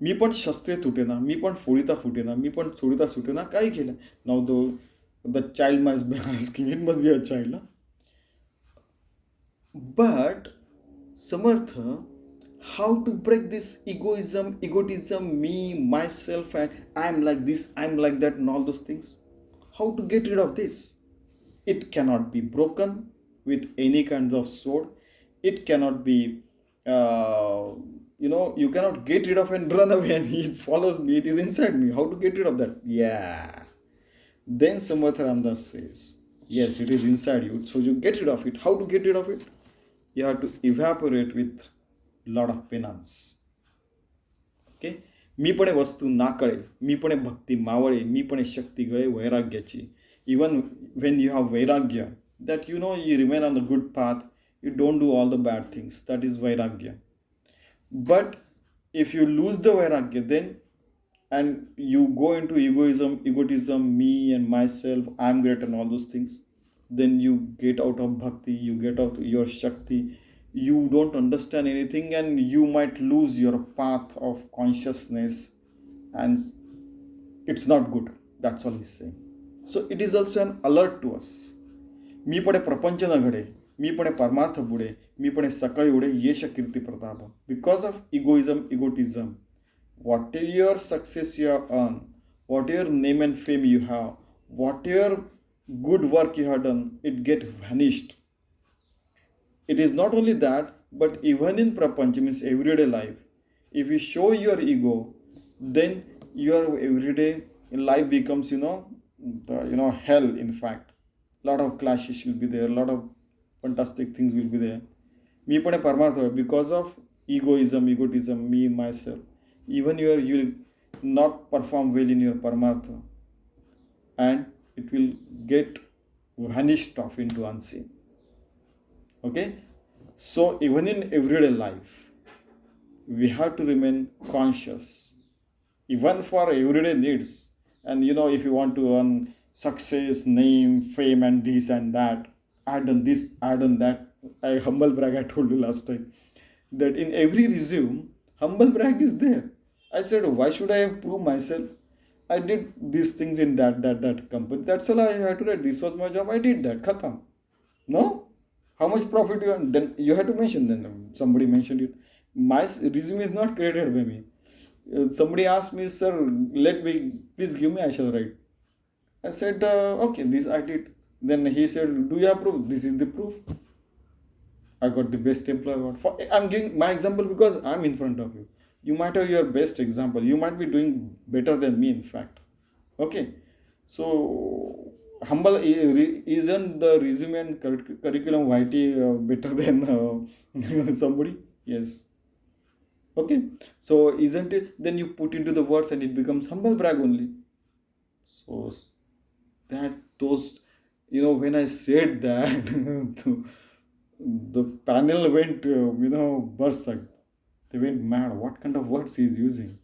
मी पण शस्त्रे तुटेना, मी पण फोडिता फुटेना, मी पण चोडिता सुटेना, काही केलं. Now the child must be asking, it must be a child, na? But Samartha, how to break this egotism, me, myself, and I'm like this, I'm like that, and all those things? How to get rid of this? It cannot be broken with any kinds of sword. It cannot be, you cannot get rid of and run away and it follows me, it is inside me. How to get rid of that? Yeah. Then Sant Ramdas says, yes, it is inside you, so you get rid of it. How to get rid of it? You have to evaporate with lot of penance. Okay? मीपणे वस्तू नाकळे, मीपणे भक्ती मावळे, मीपणे शक्ती गळे वैराग्याची. Even when you have vairagya, that you remain on the good path, you don't do all the bad things. That is vairagya. But if you lose the vairagya, then and you go into egotism, me and myself, I'm great and all those things, then you get out of bhakti, you get out of your shakti, you don't understand anything, and you might lose your path of consciousness, and it's not good. That's all he's saying. So it is also an alert to us. मी पडे प्रपंच न घडे, मी पडे परमार्थ बुडे, मी पडे सकाळी उडे यश कीर्ती Pratap. Because of egotism, whatever success you have earned, whatever name and fame you have, whatever good work you have done, it get vanished. It is not only that, but even in prapanch, means everyday life, if you show your ego, then your everyday life becomes hell. In fact, lot of clashes will be there, lot of fantastic things will be there. Me pone parmartha, because of egotism, me, myself, even you will not perform well in your parmartha, and it will get vanished off into unseen. Okay, so even in everyday life, we have to remain conscious, even for everyday needs. And if you want to earn success, name, fame, and this and that, I done this, I done that. I humble brag. I told you last time that in every resume, humble brag is there. I said, why should I prove myself? I did these things in that company. That's all I had to write. This was my job. I did that. Khatam. No. How much profit you earn? Then you have to mention. Then somebody mentioned it. My resume is not created by me. Somebody asked me, sir, please give me, I shall write. I said, okay, this I did. Then he said, do you have proof? This is the proof. I got the best employee. I'm giving my example because I'm in front of you. You might have your best example. You might be doing better than me, in fact. Okay. So humble, isn't the resume and curriculum vitae better than somebody? Yes. Okay, so isn't it? Then you put into the words and it becomes humble brag only. So that those, when I said that, the panel went, berserk. They went mad. What kind of words he is using?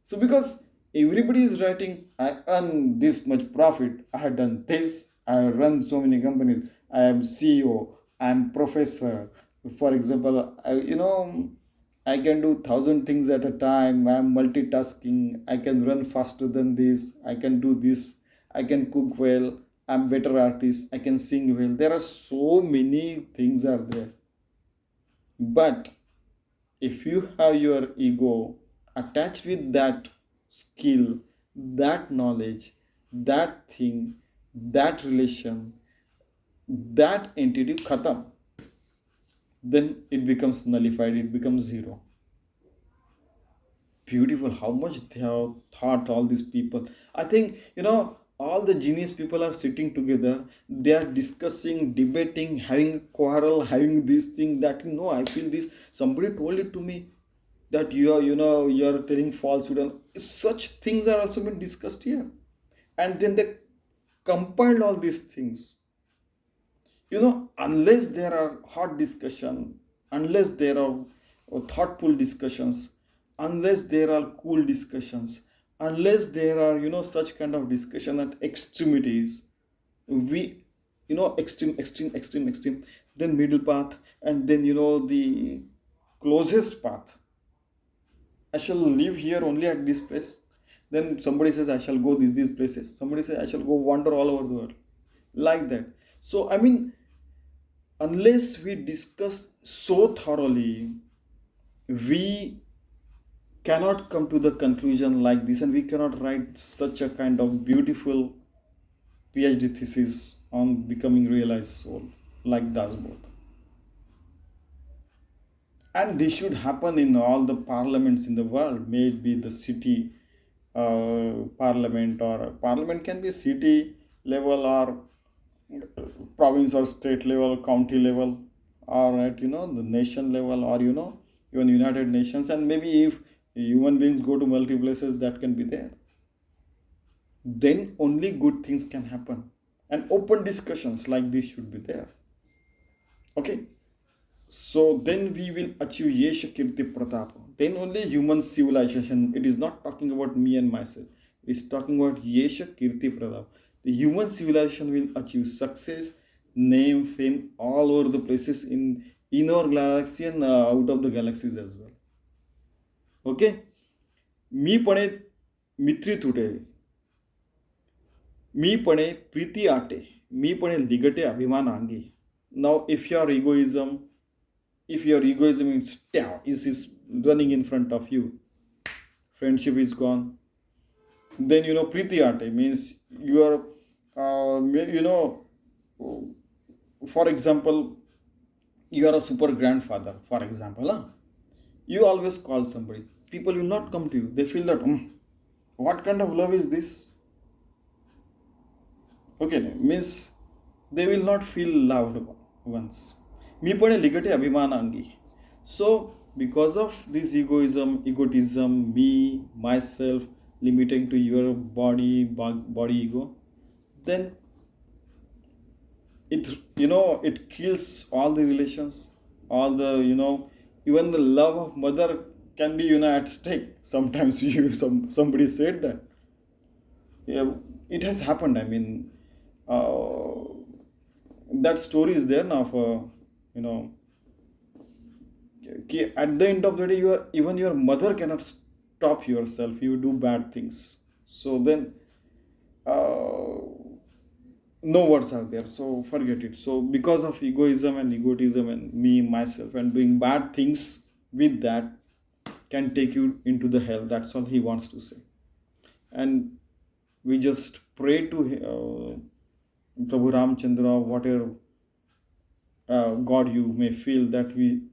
So because everybody is writing, I earn this much profit, I have done this, I have run so many companies, I am CEO, I am professor. For example, I can do thousand things at a time. I am multitasking. I can run faster than this. I can do this. I can cook well. I'm better artist. I can sing well. There are so many things are there. But if you have your ego attached with that skill, that knowledge, that thing, that relation, that entity khatam, then it becomes nullified, it becomes zero. Beautiful how much they have thought, all these people. I think, all the genius people are sitting together, they are discussing, debating, having a quarrel, having this thing, that no, I feel this, somebody told it to me, that you are telling falsehood, and such things are also been discussed here. And then they compiled all these things. Unless there are hot discussion, unless there are thoughtful discussions, unless there are cool discussions, unless there are such kind of discussion at extremities, we extreme, then middle path, and then the closest path. I shall live here only at this place. Then somebody says I shall go these places. Somebody says I shall go wander all over the world. Like that. So I mean, unless we discuss so thoroughly, we cannot come to the conclusion like this, and we cannot write such a kind of beautiful PhD thesis on becoming realized soul like Dasbodh. And this should happen in all the parliaments in the world, may it be the city parliament, or parliament can be city level, or province or state level, county level, or at the nation level, or even United Nations. And maybe if human beings go to multiple places, that can be there. Then only good things can happen, and open discussions like this should be there. Okay. So then we will achieve Yesha Kirti Pratap. Then only human civilization. It is not talking about me and myself. It is talking about Yesha Kirti Pratap. The human civilization will achieve success, name, fame all over the places in our galaxy, and out of the galaxies as well. Okay. मी पणे मित्री तुटे, मी पणे प्रीती आटे, मी पणे लिगटे अभिमान अंगी. Now, if your egoism is running in front of you, friendship is gone. Then priti ate means you are for example, you are a super grandfather, for example, huh? You always call somebody, people will not come to you, they feel that what kind of love is this? Okay, means they will not feel loved once. मी पण लिगटे अभिमानांगी. So because of this egotism, me, myself, limiting to your body ego, then it kills all the relations, all the even the love of mother can be at stake. Sometimes somebody said that. Yeah, it has happened. I mean, that story is there now for at the end of the day, even your mother cannot stop yourself, you do bad things. So then no words are there, so forget it. So because of egoism and egotism and me, myself, and doing bad things with that can take you into the hell. That's all he wants to say. And we just pray to Prabhu Ramchandra, whatever God you may feel, that we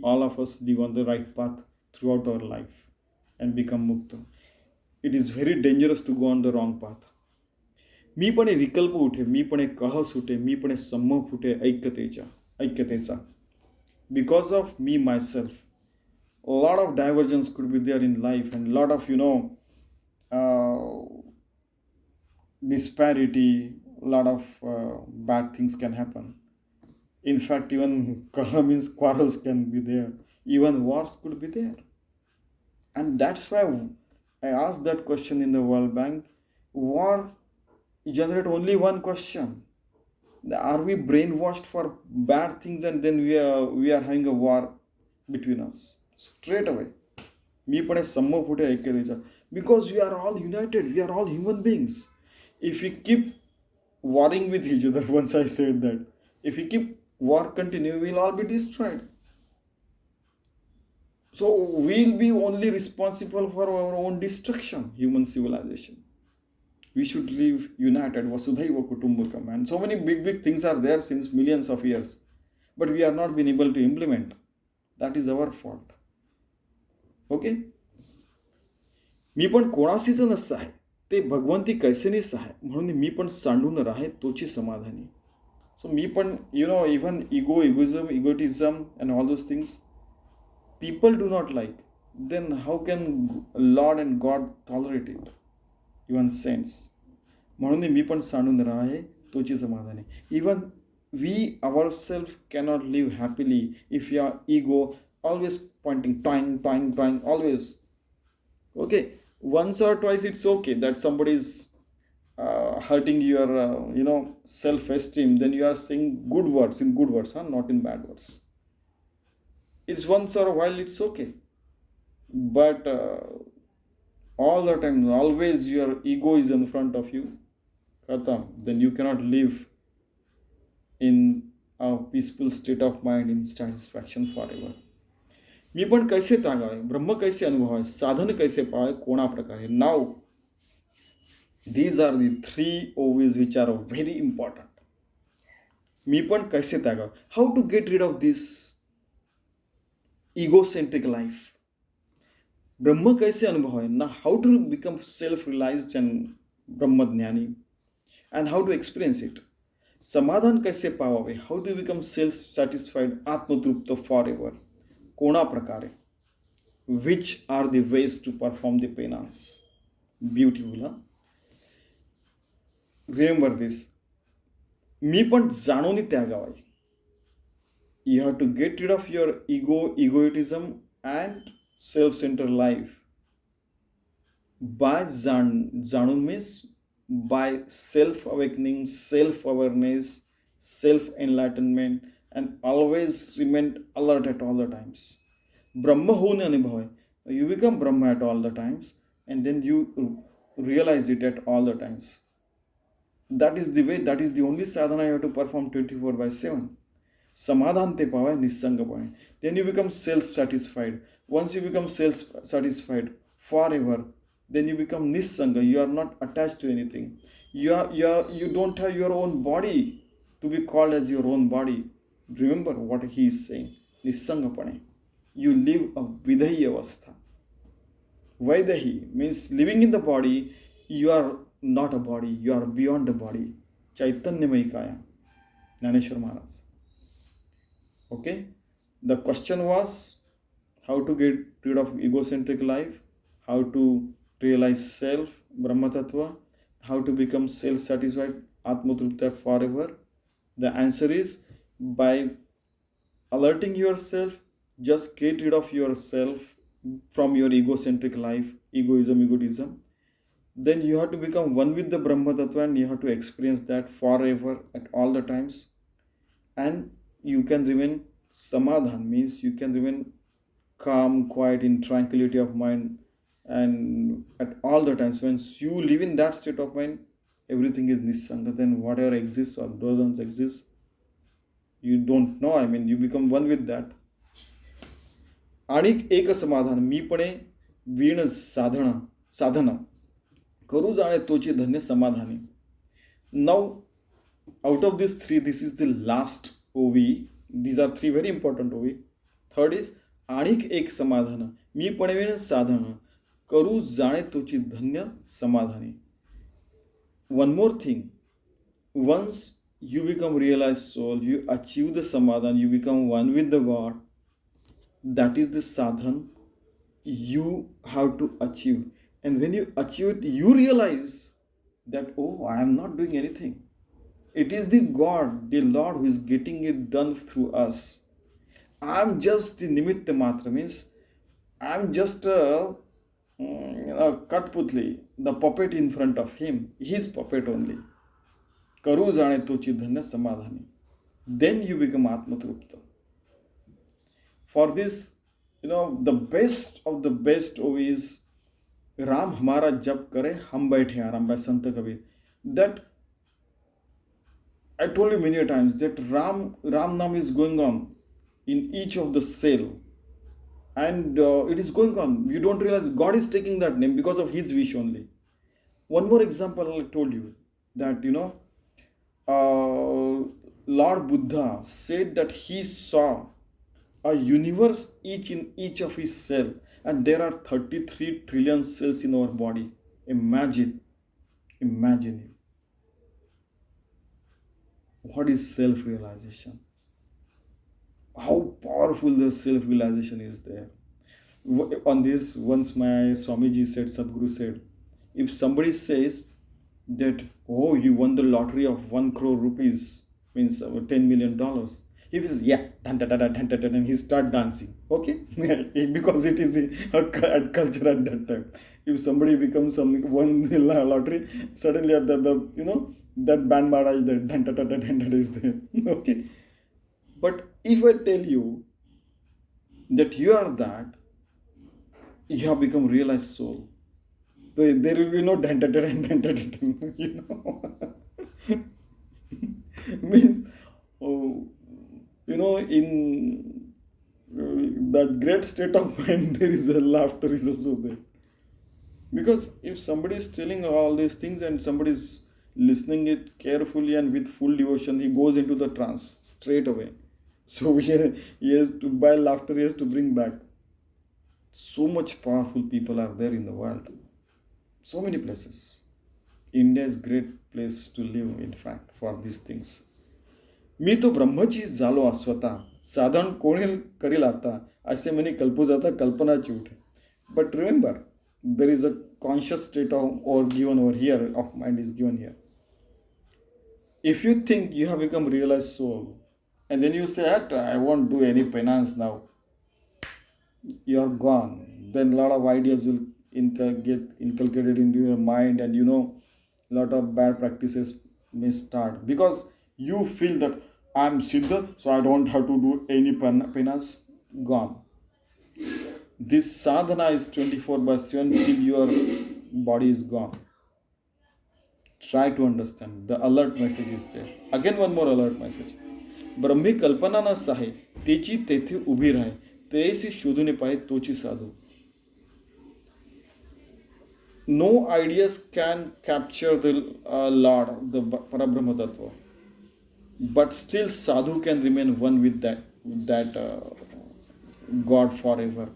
all of us live on the right path throughout our life and become mukta. It is very dangerous to go on the wrong path. मी पण विकल्प उठे, मी पण कह सुटे, मी पण सम्मोह फुटे ऐक्यतेचा. Because of me myself, a lot of divergence could be there in life, and a lot of disparity, a lot of bad things can happen. In fact, even means quarrels can be there, even wars could be there. And that's why I asked that question in the World Bank. War generate only one question: are we brainwashed for bad things, and then we are having a war between us straight away? मी पण हे सम्म फुटे ऐकले विचार, because we are all united, we are all human beings. If we keep warring with each other, once I said that, if we keep war continue, we'll all be destroyed. So we'll be only responsible for our own destruction, human civilization. We should live united, vasudhaiva kutumbakam, and so many big things are there since millions of years, but we are not been able to implement. That is our fault. Okay, मी पण कोणासीच नसं आहे, ते भगवंती कैसेनीच आहे, म्हणून मी पण सांडून राहे तोची समाधानी. सो मी पण even egotism and all those things people do not like, then how can Lord and God tolerate it? Even saints. म्हणून मी पण सांडून राहे तोची समाधानी. Even we ourselves cannot live happily if your ego always pointing, toing, always. Okay, once or twice it's okay that somebody is hurting your self-esteem, then you are saying good words, not in bad words. It's once or a while, it's okay, but all the time, always your ego is in front of you, khatam, then you cannot live in a peaceful state of mind, in satisfaction forever. मी पण कैसे त्यागावे, ब्रह्म कैसे अनुभवावे, साधन कैसे पावे, कोणा प्रकारे. Now these are the 3 OVs which are very important. मी पण कैसे त्यागावे, how to get rid of this egocentric life. ब्रह्म कैसे अनुभव है ना, how to become self-realized and ब्रह्मज्ञानी, and how to experience it. समाधान कैसे पावावे, how to become self-satisfied, आत्मतृप्त forever, कोणा प्रकारे, which are the ways to perform the penance. Beautiful, huh? Remember this. मी पण जाणून त्यागावे. You have to get rid of your egoism and self-centered life. By janun means by self-awakening, self-awareness, self-enlightenment, and always remain alert at all the times. Brahma होने अनुभव है. You become Brahma at all the times, and then you realize it at all the times. That is the way, that is the only sadhana you have to perform 24/7. समाधान ते पावे निस्संगपणे. Then you become self-satisfied. Once you become self-satisfied forever, then you become nissanga. You are not attached to anything. You don't have your own body to be called as your own body. Remember what he is saying. Nissangapane. You live a vidhayi avastha. Vaidahi means living in the body. You are not a body. You are beyond the body. Chaitanyamaya kaya. Jnaneshwar Maharaj. Okay, the question was how to get rid of egocentric life, how to realize self, Brahma Tattva, how to become self-satisfied, Atmatrupta forever. The answer is by alerting yourself, just get rid of yourself from your egocentric life, egotism. Then you have to become one with the Brahma Tattva, and you have to experience that forever at all the times. And you can remain samadhan, means you can remain calm, quiet, in tranquility of mind, and at all the times. When you live in that state of mind, everything is nissanga. Then whatever exists or doesn't exist, you don't know. I mean, you become one with that. आणिक एक समाधान, मीपणे वीण साधना करू जाणे तोची धन्य समाधानी. Now, out of these 3, this is the last OV. These are 3 very important OV. Third is आणिक एक समाधान, मी पणवेन साधन करू जाणे तोची धन्य समाधानी. One more thing, once you become realized soul, you achieve the samadhan, you become one with the God. That is the sadhan you have to achieve. And when you achieve it, you realize that, oh, I am not doing anything. It is the God, the Lord, who is getting it done through us. I am just the nimitta matra, means I am just a Katputli, the puppet in front of him, his puppet only. Karu jane tochi dhanya samadhani. Then you become Atmatrupta. For this, the best of the best is Ram Hamara Jap Kare, Hum Baithe Aaram by Sant Kabir. That I told you many times that Ram Nam is going on in each of the cell, and it is going on. You don't realize God is taking that name because of His wish only. One more example I told you that Lord Buddha said that he saw a universe each in each of his cell, and there are 33 trillion cells in our body. Imagine what is self-realization, how powerful the self-realization is there. On this, once my Swamiji said, Sadhguru said, if somebody says that, oh, you won the lottery of 1 crore rupees, means $10 million, he says, yeah, and he start dancing, okay? Because it is a culture at that time. If somebody becomes something, won the lottery, suddenly at that band Maharaj, that is there, okay? But if I tell you that you are that, you have become realized soul. There will be no means, oh, in that great state of mind, there is a laughter is also there. Because if somebody is telling all these things and somebody is listening it carefully and with full devotion, he goes into the trance straight away. So he has to, by laughter, he has to bring back. So much powerful people are there in the world. So many places. India is great place to live, in fact, for these things. मी तो ब्रह्मचीच झालो स्वतः, साधारण कोणी करील आता, असे म्हणे कल्पू जाता कल्पनाची उठे. But remember, there is a conscious state or given over here, of mind is given here. If you think you have become realized soul, and then you say, I won't do any penance now, you are gone. Then a lot of ideas will get inculcated into your mind, and a lot of bad practices may start. Because you feel that I am Siddha, so I don't have to do any penance. Gone. This sadhana is 24/7 till your body is gone. Try to understand. The alert message is there. Again, one more alert message. ब्रह्मी कल्पना न साहे, तेची तेथे उभी राहे, तेसी शोधून पाहे तोची साधू. No ideas can capture the Lord, the Parabrahma Tattva. But still sadhu can remain one with that God forever.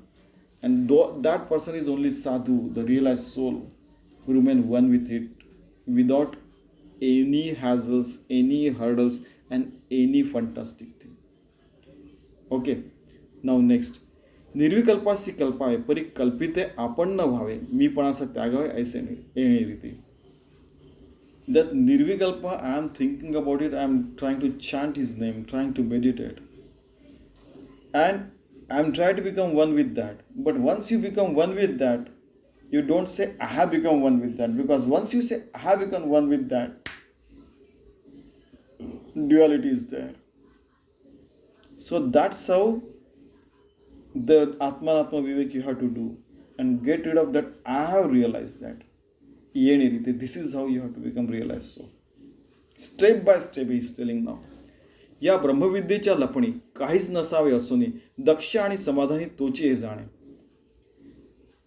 And that person is only sadhu, the realized soul, who remain one with it without any hazards, any hurdles, and any fantastic thing. Okay, now next. निर्विकल्पासी कल्पावे, परी कल्पिते आपण न व्हावे, मीपणाचा त्यागावे ऐसे येणे रीती. That Nirvikalpa, I am thinking about it, I am trying to chant his name, trying to meditate. And I am trying to become one with that. But once you become one with that, you don't say, I have become one with that. Because once you say, I have become one with that, duality is there. So that's how the Atma Vivek you have to do. And get rid of that, I have realized that. This is how you have to become realized soul. Step by step he is telling now. या ब्रह्मविद्येच्या लपणी काहीच नसावे असोनी दक्ष आणि समाधानी तोची हे जाणे.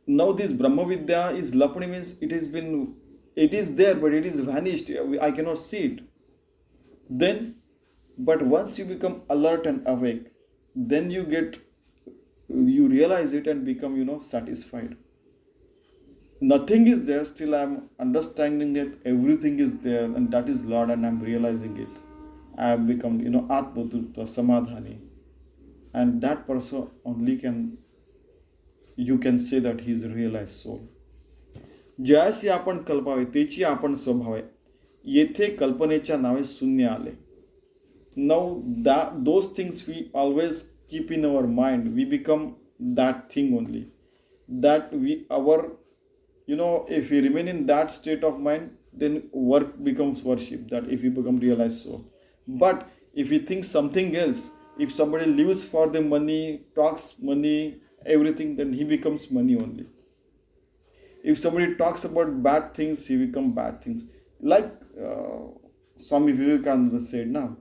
Now this Brahmavidya is lapani means it is there but it is vanished. I cannot see it. Then, but once you become alert and awake, then you realize it and become satisfied. Nothing is there, still I am understanding that everything is there, and that is Lord, and I am realizing it. I have become Atma-Trupta, Samadhani, and that person only you can say that he is a realized soul. ज्यासी आपण कल्पावे तेची आपण स्वभावे, येथे कल्पनेच्या नावे शून्य आले. Now those things we always keep in our mind, we become that thing only. That our if we remain in that state of mind, then work becomes worship, that if we become realized soul. But if we think something else, if somebody lives for the money, talks money, everything, then he becomes money only. If somebody talks about bad things, he become bad things. Like Swami Vivekananda said, now,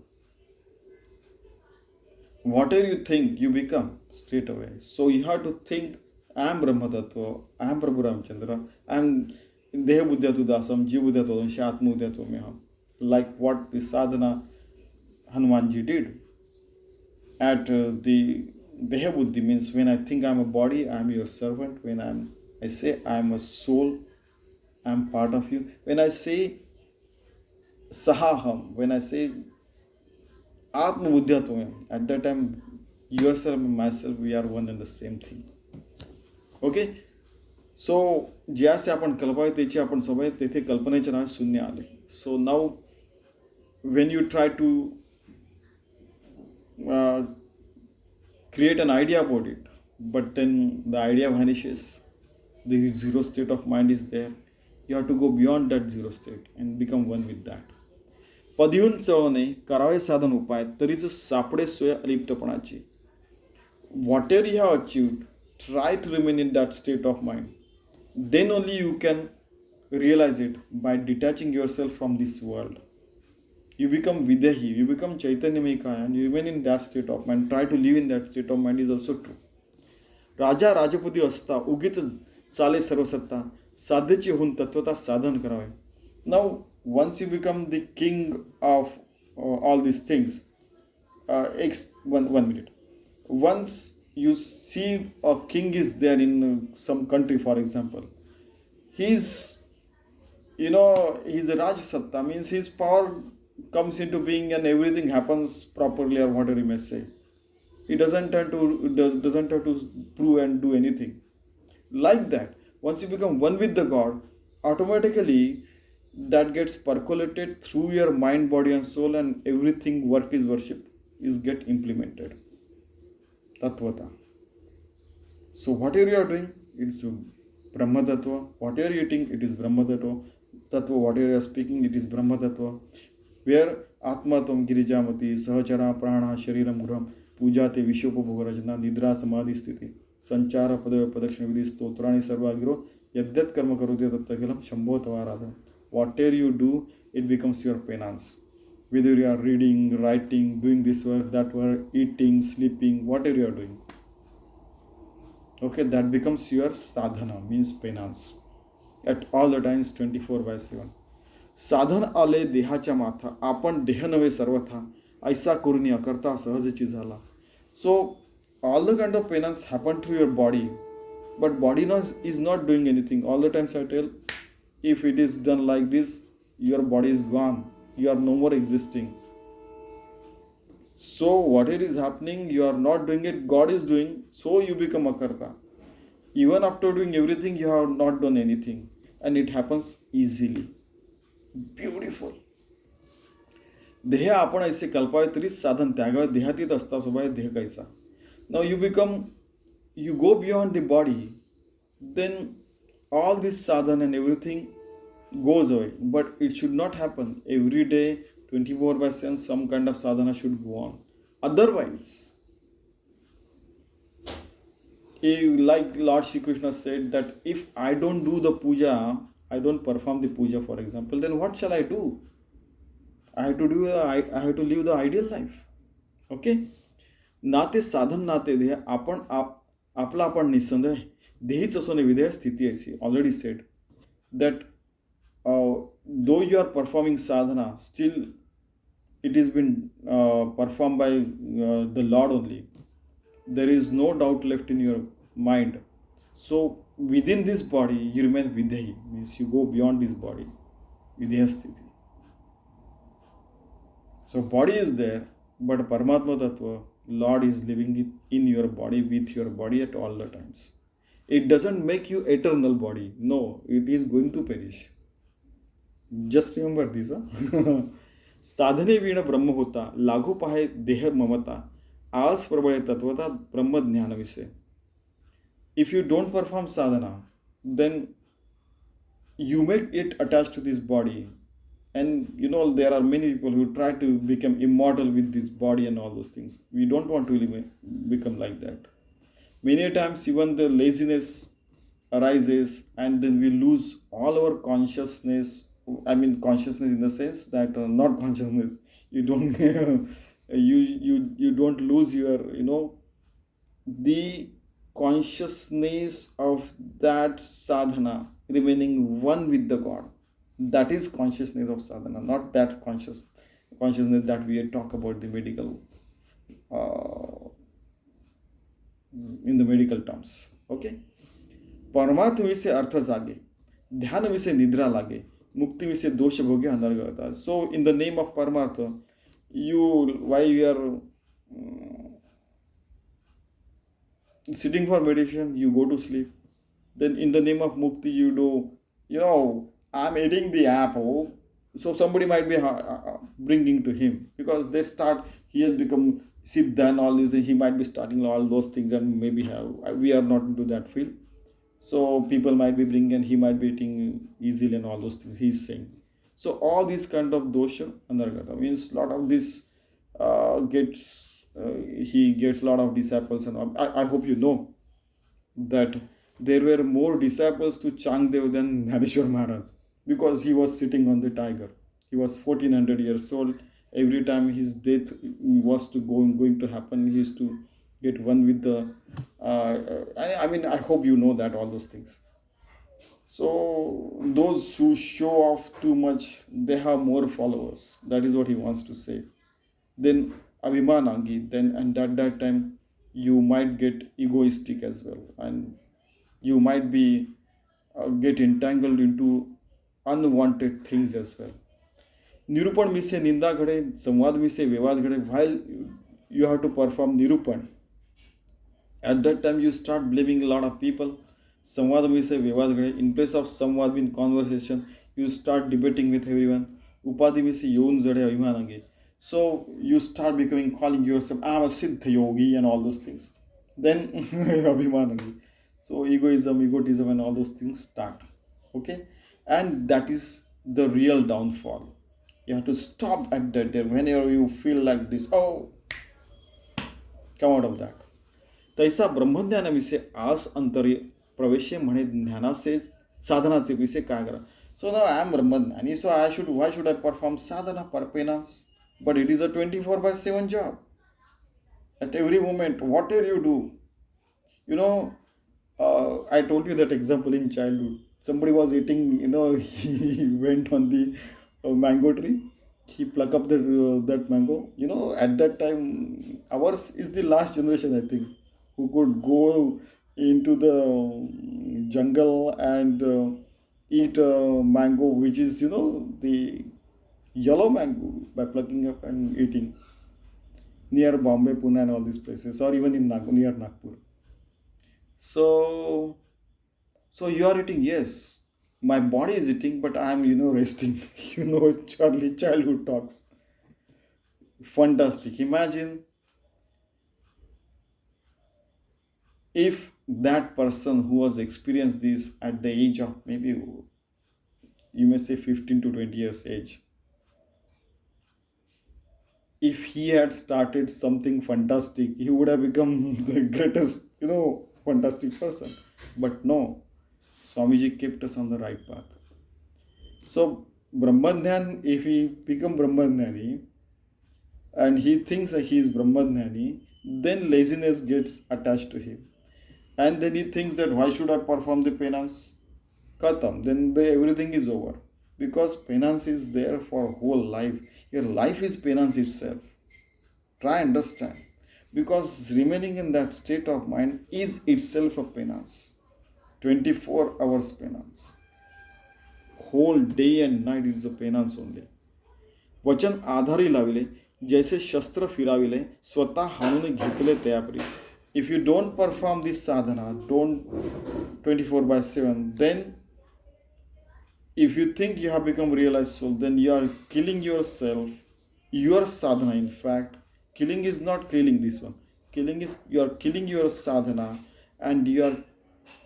whatever you think, you become straight away. So you have to think, I am Brahma Tattva, I am Prabhu Ramchandra, I am Deha Buddhyatu Dasam, Jeev Buddhyatu Danshi, Atma Buddhyatu Meham. Like what the sadhana Hanumanji did at the Deha Buddhi, means when I think I am a body, I am your servant. When I say I am a soul, I am part of you. When I say Sahaham, when I say Atma Buddhyatu, at that time yourself and myself, we are one and the same thing. Okay. So ज्यासे आपण कल्पाय त्याची आपण सवय, तेथे कल्पनेचे नाव शून्य आले. So now when you try to create an idea about it, but then the idea vanishes, the zero state of mind is there. You have to go beyond that zero state and become one with that. पदीहून चळवणे करावे साधन उपाय, तरीच सापडे सोय अलिप्तपणाची. Whatever you have achieved, try to remain in that state of mind. Then only you can realize it by detaching yourself from this world. You become Videhi, you become Chaitanyamika, and you remain in that state of mind. Try to live in that state of mind is also true. राजा राजपुती असता उगीच चाले सर्वसत्ता, साध्यची होऊन तत्वता साधन करावे. Now, once you become the king of all these things, one minute. Once you see a king is there in some country, for example, he's a Rajsatta, means his power comes into being and everything happens properly, or whatever you may say. He doesn't have to prove and do anything. Like that, once you become one with the God, automatically that gets percolated through your mind, body and soul, and everything work is worship is get implemented. Tattvata. So whatever you are doing, it's Brahma Tattva. Whatever you are eating, it is Brahma Tattva. Whatever you are speaking, it is Brahma Tattva. Where Atma Tvam Girijamati, Sahachara Prana Shariram Guram, Puja Te Vishopabhoga Rajna, Nidra Samadhi Sthiti, Sanchara Padava Padakshana Vidhi Stotrani Sarvagiro, Yadyat Karma Karudya Tattagalam, Shambho Tavaradha. Whatever you do, it becomes your penance. Whether you are reading, writing, doing this work, that work, eating, sleeping, whatever you are doing. Okay, that becomes your sadhana, means penance. At all the times, 24/7. साधन आले देहाच्या माथा, आपण देह नव्हे सर्वथा, ऐसा करुणी अकर्ता सहजची झाला. So, all the kind of penance happen through your body, but body is not doing anything. All the times I tell, if it is done like this, your body is gone. You are no more existing. So whatever is happening, you are not doing it, God is doing, so you become akarta. Even after doing everything, you have not done anything, and it happens easily. Beautiful. देह आपण ऐसे कल्पावे तरी साधन त्यागावे, देहातीत असता स्वभाव देह कैसा. Now you go beyond the body, then all this sadhana and everything goes away. But it should not happen every day, 24/7. Some kind of sadhana should go on. Otherwise, like Lord Shri Krishna said, that if I don't do the puja, I don't perform the puja, for example, then what shall I do? I have to live the ideal life. Okay? नाते साधन नाते देह, आपण आपला आपण निसंदेह देहीच असोने विधेय स्थिती ऐसी. Already said that though you are performing sadhana, still it has been performed by the Lord only. There is no doubt left in your mind. So within this body, you remain videhi, means you go beyond this body, videha sthiti. So body is there, but Paramatma Tattva, Lord is living in your body, with your body at all the times. It doesn't make you eternal body. No, it is going to perish. Just remember this. साधने वीण ब्रह्म होता, लागू पाहे देह ममता, आळस प्रबळे तत्वता ब्रह्म ज्ञान विषय. If you don't perform sadhana, then you make it attached to this body. And there are many people who try to become immortal with this body and all those things. We don't want to really become like that. Many times even the laziness arises, and then we lose all our consciousness. I mean consciousness in the sense that not consciousness. You don't you don't lose your the consciousness of that sadhana, remaining one with the God. That is consciousness of sadhana, not that consciousness that we talk about the medical uh, in the medical terms. Okay. परमार्थ विषय अर्थ जागे, ध्यान विषय निद्रा लागे, मुक्ति विषय दोष भोगे अंतर्गत. So in the name of paramartha, while you are sitting for meditation, you go to sleep. Then in the name of mukti, you do, I'm eating the apple. So somebody might be bringing to him, because he has become siddha and all this. He might be starting all those things, and maybe we are not into that field. So people might be bringing, and he might be eating easily and all those things he's saying. So all these kind of dosha anargata means lot of this he gets a lot of disciples, and all. I hope you know that there were more disciples to Changdev than Dhaneshwar Maharaj, because he was sitting on the tiger. He was 1400 years old. Every time his death was going to happen, he used to get one with the. I mean, I hope you know that all those things. So those who show off too much, they have more followers. That is what he wants to say. Then Abhimanangi, then and at that time you might get egoistic as well, and you might be get entangled into unwanted things as well. Nirupan means ninda ghade, samvad means vivad ghade. While you have to perform nirupan, at that time you start blaming a lot of people. Samvad means vivad ghade. In place of samvad in conversation, you start debating with everyone. Upadhi means yon zade abhimanangi. So you start calling yourself, I'm a Siddha yogi and all those things. Then Abhimanagi. So egotism and all those things start. Okay? And that is the real downfall. You have to stop at that there. Whenever you feel like this, come out of that. तैसा ब्रह्मज्ञानाविषयी आस अंतरी प्रवेश म्हणे ज्ञानाचे साधनाचे विषय काय करा. So now I am Brahmajnani, so why should I perform sadhana for penance? But it is a 24/7 job. At every moment, whatever you do, I told you that example in childhood. Somebody was eating, he went on the mango tree. He plucked up that mango. At that time, ours is the last generation, I think, who could go into the jungle and eat a mango, which is, the yellow mango, by plucking up and eating near Bombay, Pune and all these places, or even in near Nagpur. So you are eating, yes. My body is eating, but I am, resting. Childhood talks. Fantastic. Imagine if that person who has experienced this at the age of maybe, you may say 15 to 20 years age, if he had started something fantastic, he would have become the greatest, fantastic person. But no, Swamiji kept us on the right path. So, Brahmadhyan, if he become Brahmadhyani and he thinks that he is Brahmadhyani, then laziness gets attached to him. And then he thinks that why should I perform the penance? Katam, then everything is over. Because penance is there for whole life. Your life is penance itself. Try understand. Because remaining in that state of mind is itself a penance. 24 hours penance. Whole day and night is a penance only. वचन आधारी la Vella, जैसे शस्त्र फिराविले, स्वतः हाणून घेतले त्यापरी. If you don't perform this sadhana, don't 24/7, then if you think you have become realized soul, then you are killing yourself. Your sadhana, in fact, killing is not killing this one. Killing is you are killing your sadhana, and you are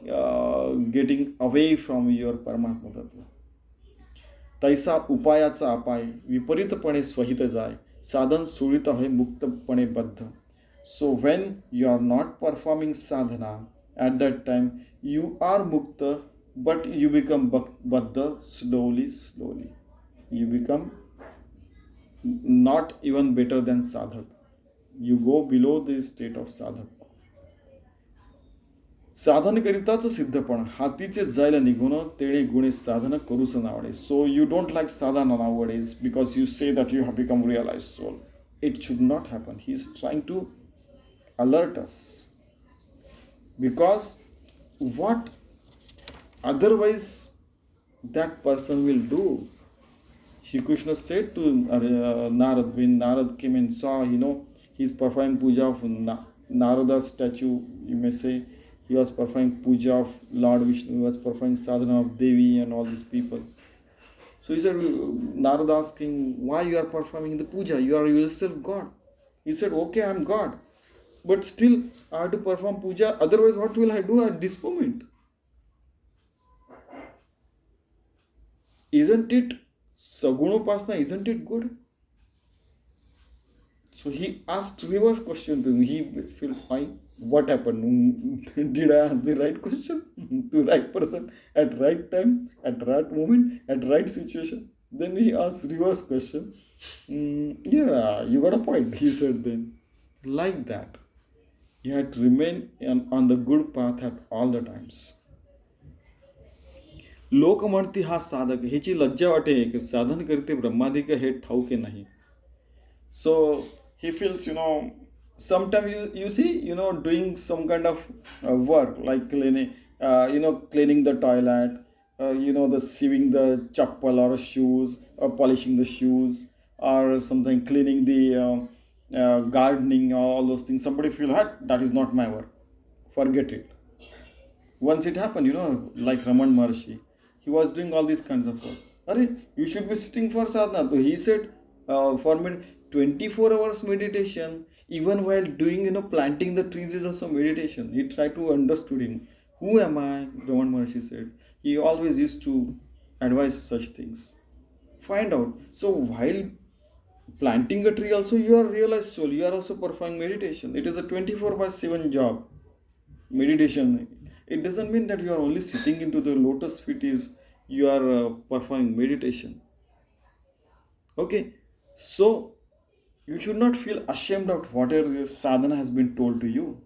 getting away from your Paramatma Tattva. तैसा उपायाचा अपाय विपरीतपणे स्वहित जाय साधन सुळीत आहे मुक्तपणे बद्ध. So when you are not performing sadhana, at that time you are mukta, but you become baddha slowly. You become not even better than sadhak. You go below the state of sadhak. साधन करिताच सिद्धपण हातीचे जायला निघून तेळे गुणे साधन करूच नावडे. So you don't like sadhana nowadays because you say that you have become realized soul. It should not happen. He is trying to alert us, because what otherwise that person will do. Shri Krishna said to Narad, when Narad came and saw, he's performing puja of Narada's statue, you may say. He was performing puja of Lord Vishnu, he was performing sadhana of Devi and all these people. So he said, Narada asking, why you are performing the puja? You are yourself God. He said, okay, I am God. But still, I have to perform puja. Otherwise, what will I do at this moment? Isn't it Sagunopasana? Isn't it good? So he asked reverse question to him. He felt fine. What happened? Did I ask the right question to right person at right time, at right moment, at right situation? Then he asked reverse question. Yeah, you got a point, he said then. Like that. You had to remain on the good path at all the times. लोक म्हणती हा साधक, ह्याची लज्जा वाटे की साधन करते ब्रह्मादिक हे ठाऊके नाही. So he feels, sometimes you see, doing some kind of work like cleaning, cleaning the toilet, the sieving the chappal or shoes, or polishing the shoes, or something, cleaning the gardening, all those things. Somebody feel, that is not my work. Forget it. Once it happened, like Raman Maharshi, he was doing all these kinds of work. Are you should be sitting for sadhana. So he said, for me, 24 hours meditation, even while doing, planting the trees is also meditation. He tried to understand him. Who am I? Raman Maharshi said. He always used to advise such things. Find out. So while planting a tree also, you are realized soul. You are also performing meditation. It is a 24/7 job. Meditation. It doesn't mean that you are only sitting into the lotus feet is you are performing meditation. Okay. So you should not feel ashamed of whatever sadhana has been told to you.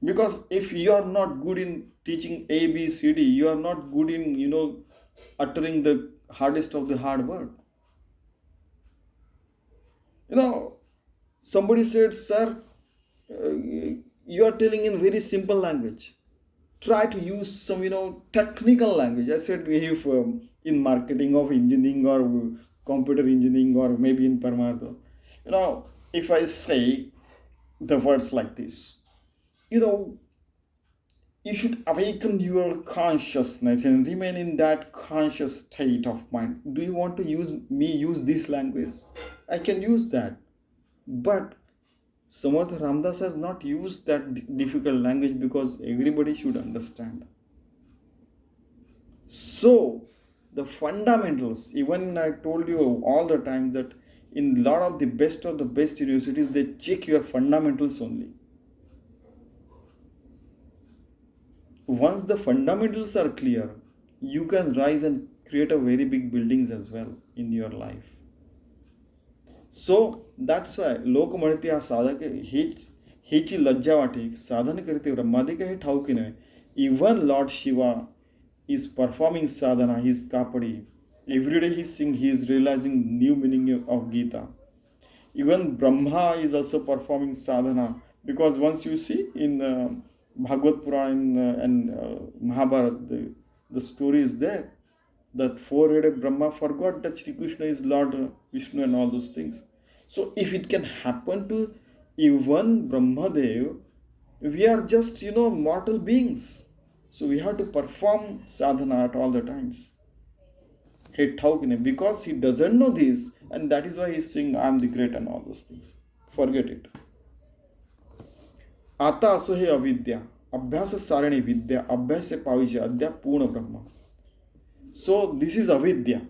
Because if you are not good in teaching A, B, C, D, you are not good in, uttering the hardest of the hard word. Somebody said, sir, you are telling in very simple language. Try to use some, technical language. I said, if in marketing of engineering or computer engineering or maybe in Paramartha, if I say the words like this, you should awaken your consciousness and remain in that conscious state of mind. Do you want to use this language? I can use that. But Sant Ramdas has not used that difficult language because everybody should understand. So, the fundamentals, even I told you all the time that in a lot of the best universities, they check your fundamentals only. Once the fundamentals are clear, you can rise and create a very big buildings as well in your life. So that's why लोक म्हणते हा साधक ह्याची लज्जा वाटे साधन करते ब्रह्मादिक हे ठाऊकी नव्हे. Even Lord Shiva is performing sadhana, he is kapadi. Every day he is realizing new meaning of Gita. Even Brahma is also performing sadhana, because once you see in Bhagwat Purana and Mahabharata, the story is there that four-headed Brahma forgot that Sri Krishna is Lord Vishnu and all those things. So if it can happen to even Brahmadev, we are just, mortal beings. So we have to perform sadhana at all the times. Because he doesn't know this, and that is why he's saying, I am the great and all those things. Forget it. Ata aso he avidya. अभ्यास सारणी विद्या अभ्यासे पाविजे अद्या पूर्ण ब्रह्म. So this is avidya.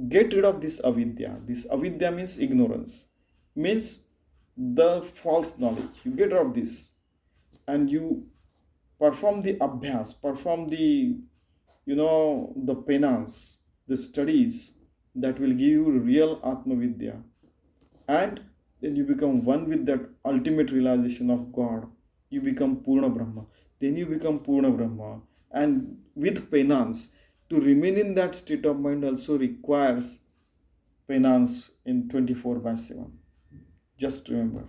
Get rid of this avidya. This avidya means ignorance, means the false knowledge. You get rid of this and you perform the abhyas, perform the the penance, the studies that will give you real Atma Vidya, and then you become one with that ultimate realization of God. You become Purna Brahma. Then you become Purna Brahma, and with penance, to remain in that state of mind also requires penance in 24/7. Just remember,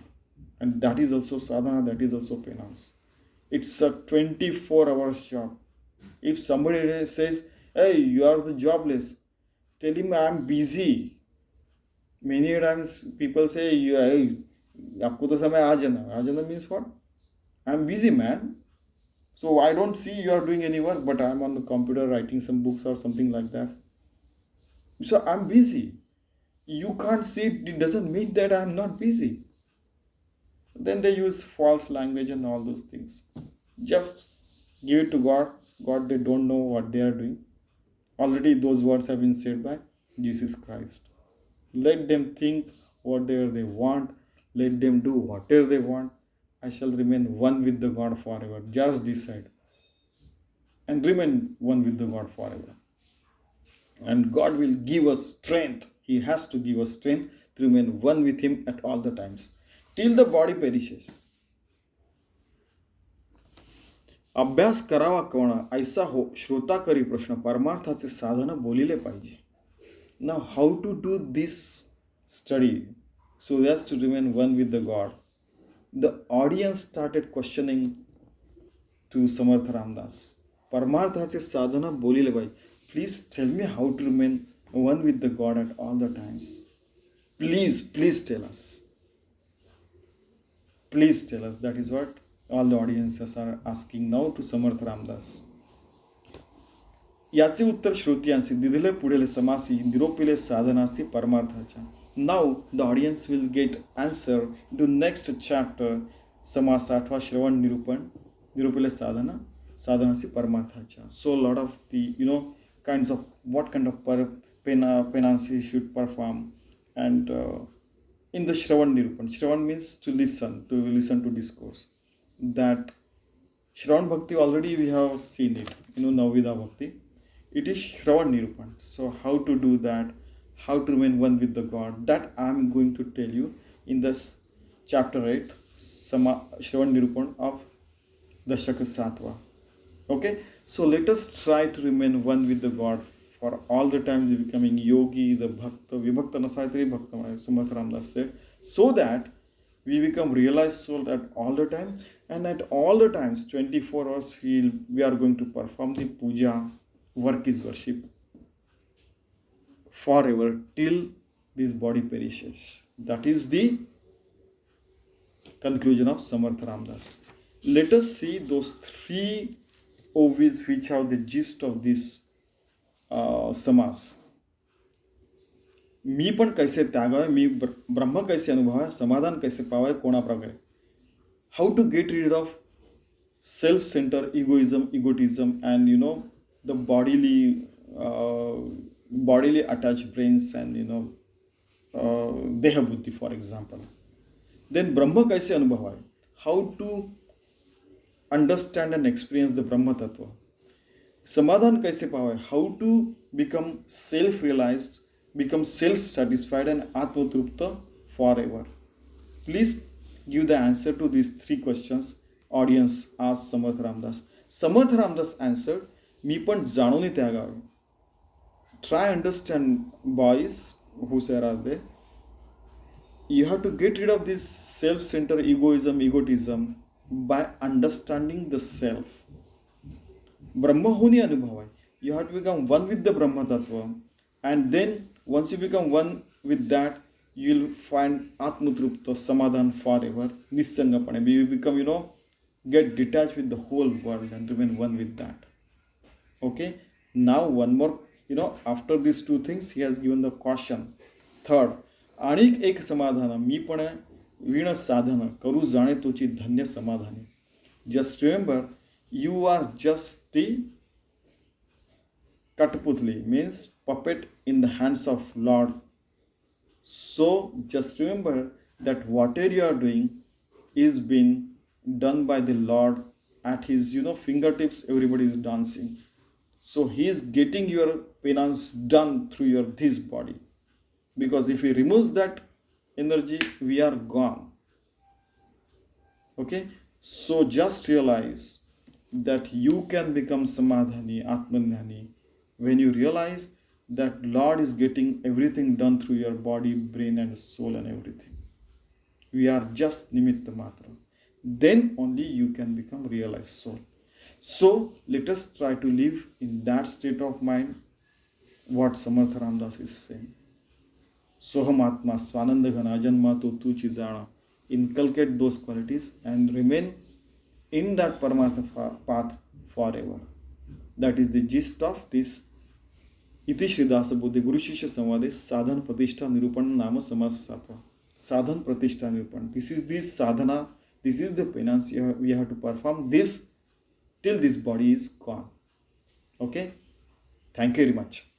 and that is also sadhana, that is also penance. It's a 24 hours job. If somebody says, hey, you are the jobless, tell him I'm busy. Many times people say, hey, आपको तो समय आ जाना means what? I'm busy, man. So I don't see you are doing any work, but I'm on the computer writing some books or something like that. So I'm busy. You can't see it, it doesn't mean that I'm not busy. Then they use false language and all those things. Just give it to God. God, they don't know what they are doing. Already those words have been said by Jesus Christ. Let them think whatever they want. Let them do whatever they want. I shall remain one with the God forever. Just decide. And remain one with the God forever. And God will give us strength. He has to give us strength to remain one with Him at all the times. Till the body perishes. अभ्यास करावा कोण ऐसा हो श्रोता करी प्रश्न परमार्थाचे साधन बोलिले पाहिजे. Now how to do this study so as to remain one with the God? The audience started questioning to Sant Ramdas. परमार्थाचे साधन बोलिले पाहिजे. Please tell me how to remain one with the God at all the times. Please tell us. Please tell us. That is what all the audiences are asking now to Sant Ramdas. याचे उत्तर श्रुत्यांसी दिदिले पुढेले समासी निरोपिले साधनासी परमार्थाच्या. Now the audience will get answer to next chapter समास 8 श्रवण निरूपण निरोपिले साधनासी परमार्थाच्या. So lot of the kinds of what kind of penance he should perform, and in the Shravan Nirupan. Shravan means to listen to discourse. That Shravan Bhakti already we have seen it, Navida Bhakti. It is Shravan Nirupan. So how to do that, how to remain one with the God, that I am going to tell you in this chapter 8, Shravan Nirupan of Dashak Satva. Okay, so let us try to remain one with the God for all the times, becoming yogi, the bhakta, vibhakta nasayatri bhakta, Sant Ramdas said, so that we become realized soul at all the time, and at all the times, 24 hours, we are going to perform the puja. Work is worship forever till this body perishes. That is the conclusion of Sant Ramdas. Let us see those three OVs which have the gist of this समास. मी पण कैसे त्यागावे, मी ब्रह्म कैसे अनुभवावे, समाधान कैसे पावावे, कोणाप्रकारे. How to get rid of self centre egotism and the bodily attached brains and deha buddhi, for example. Then brahma kaise anubhavaye, how to understand and experience the Brahma Tattva. Samadhan kaise pavaye, how to become self-realized, become self-satisfied and Atma-trupta forever. Please give the answer to these three questions. Audience asked Sant Ramdas. Sant Ramdas answered, मी पण जाणून त्यागावे. Try understand, boys, whosoever are there. You have to get rid of this self-centered egotism by understanding the self. Brahma honi anubhavai. You have to become one with the Brahma Tattva, and then once you become one with that, you will find Atma-trupta, Samadhan forever, Nissangapane. You become, get detached with the whole world and remain one with that. Okay, now one more, after these two things, he has given the caution. Third, आणिक एक समाधान मी पण वीण साधन करू जाणे तोची धन्य समाधानी. Just remember, you are just the Kataputli, means puppet in the hands of Lord. So just remember that whatever you are doing is being done by the Lord at his fingertips. Everybody is dancing. So he is getting your penance done through your this body. Because if he removes that energy, we are gone. Okay? So just realize that you can become samadhani, atmanani, when you realize that Lord is getting everything done through your body, brain and soul and everything. We are just nimitta matra. Then only you can become realized soul. So let us try to live in that state of mind, what Sant Ramdas is saying. Soham Atma Swananda Ghana Ajanma to Tu Chizana. Inculcate those qualities and remain in that Paramartha path forever. That is the gist of this इति श्री दासबोध गुरु शिष्य संवादे साधन प्रतिष्ठा निरूपण नाम समास सात्वा. Sadhan Pratishtha Nirupan. This is the sadhana, this is the penance we have to perform this till this body is gone. Okay? Thank you very much.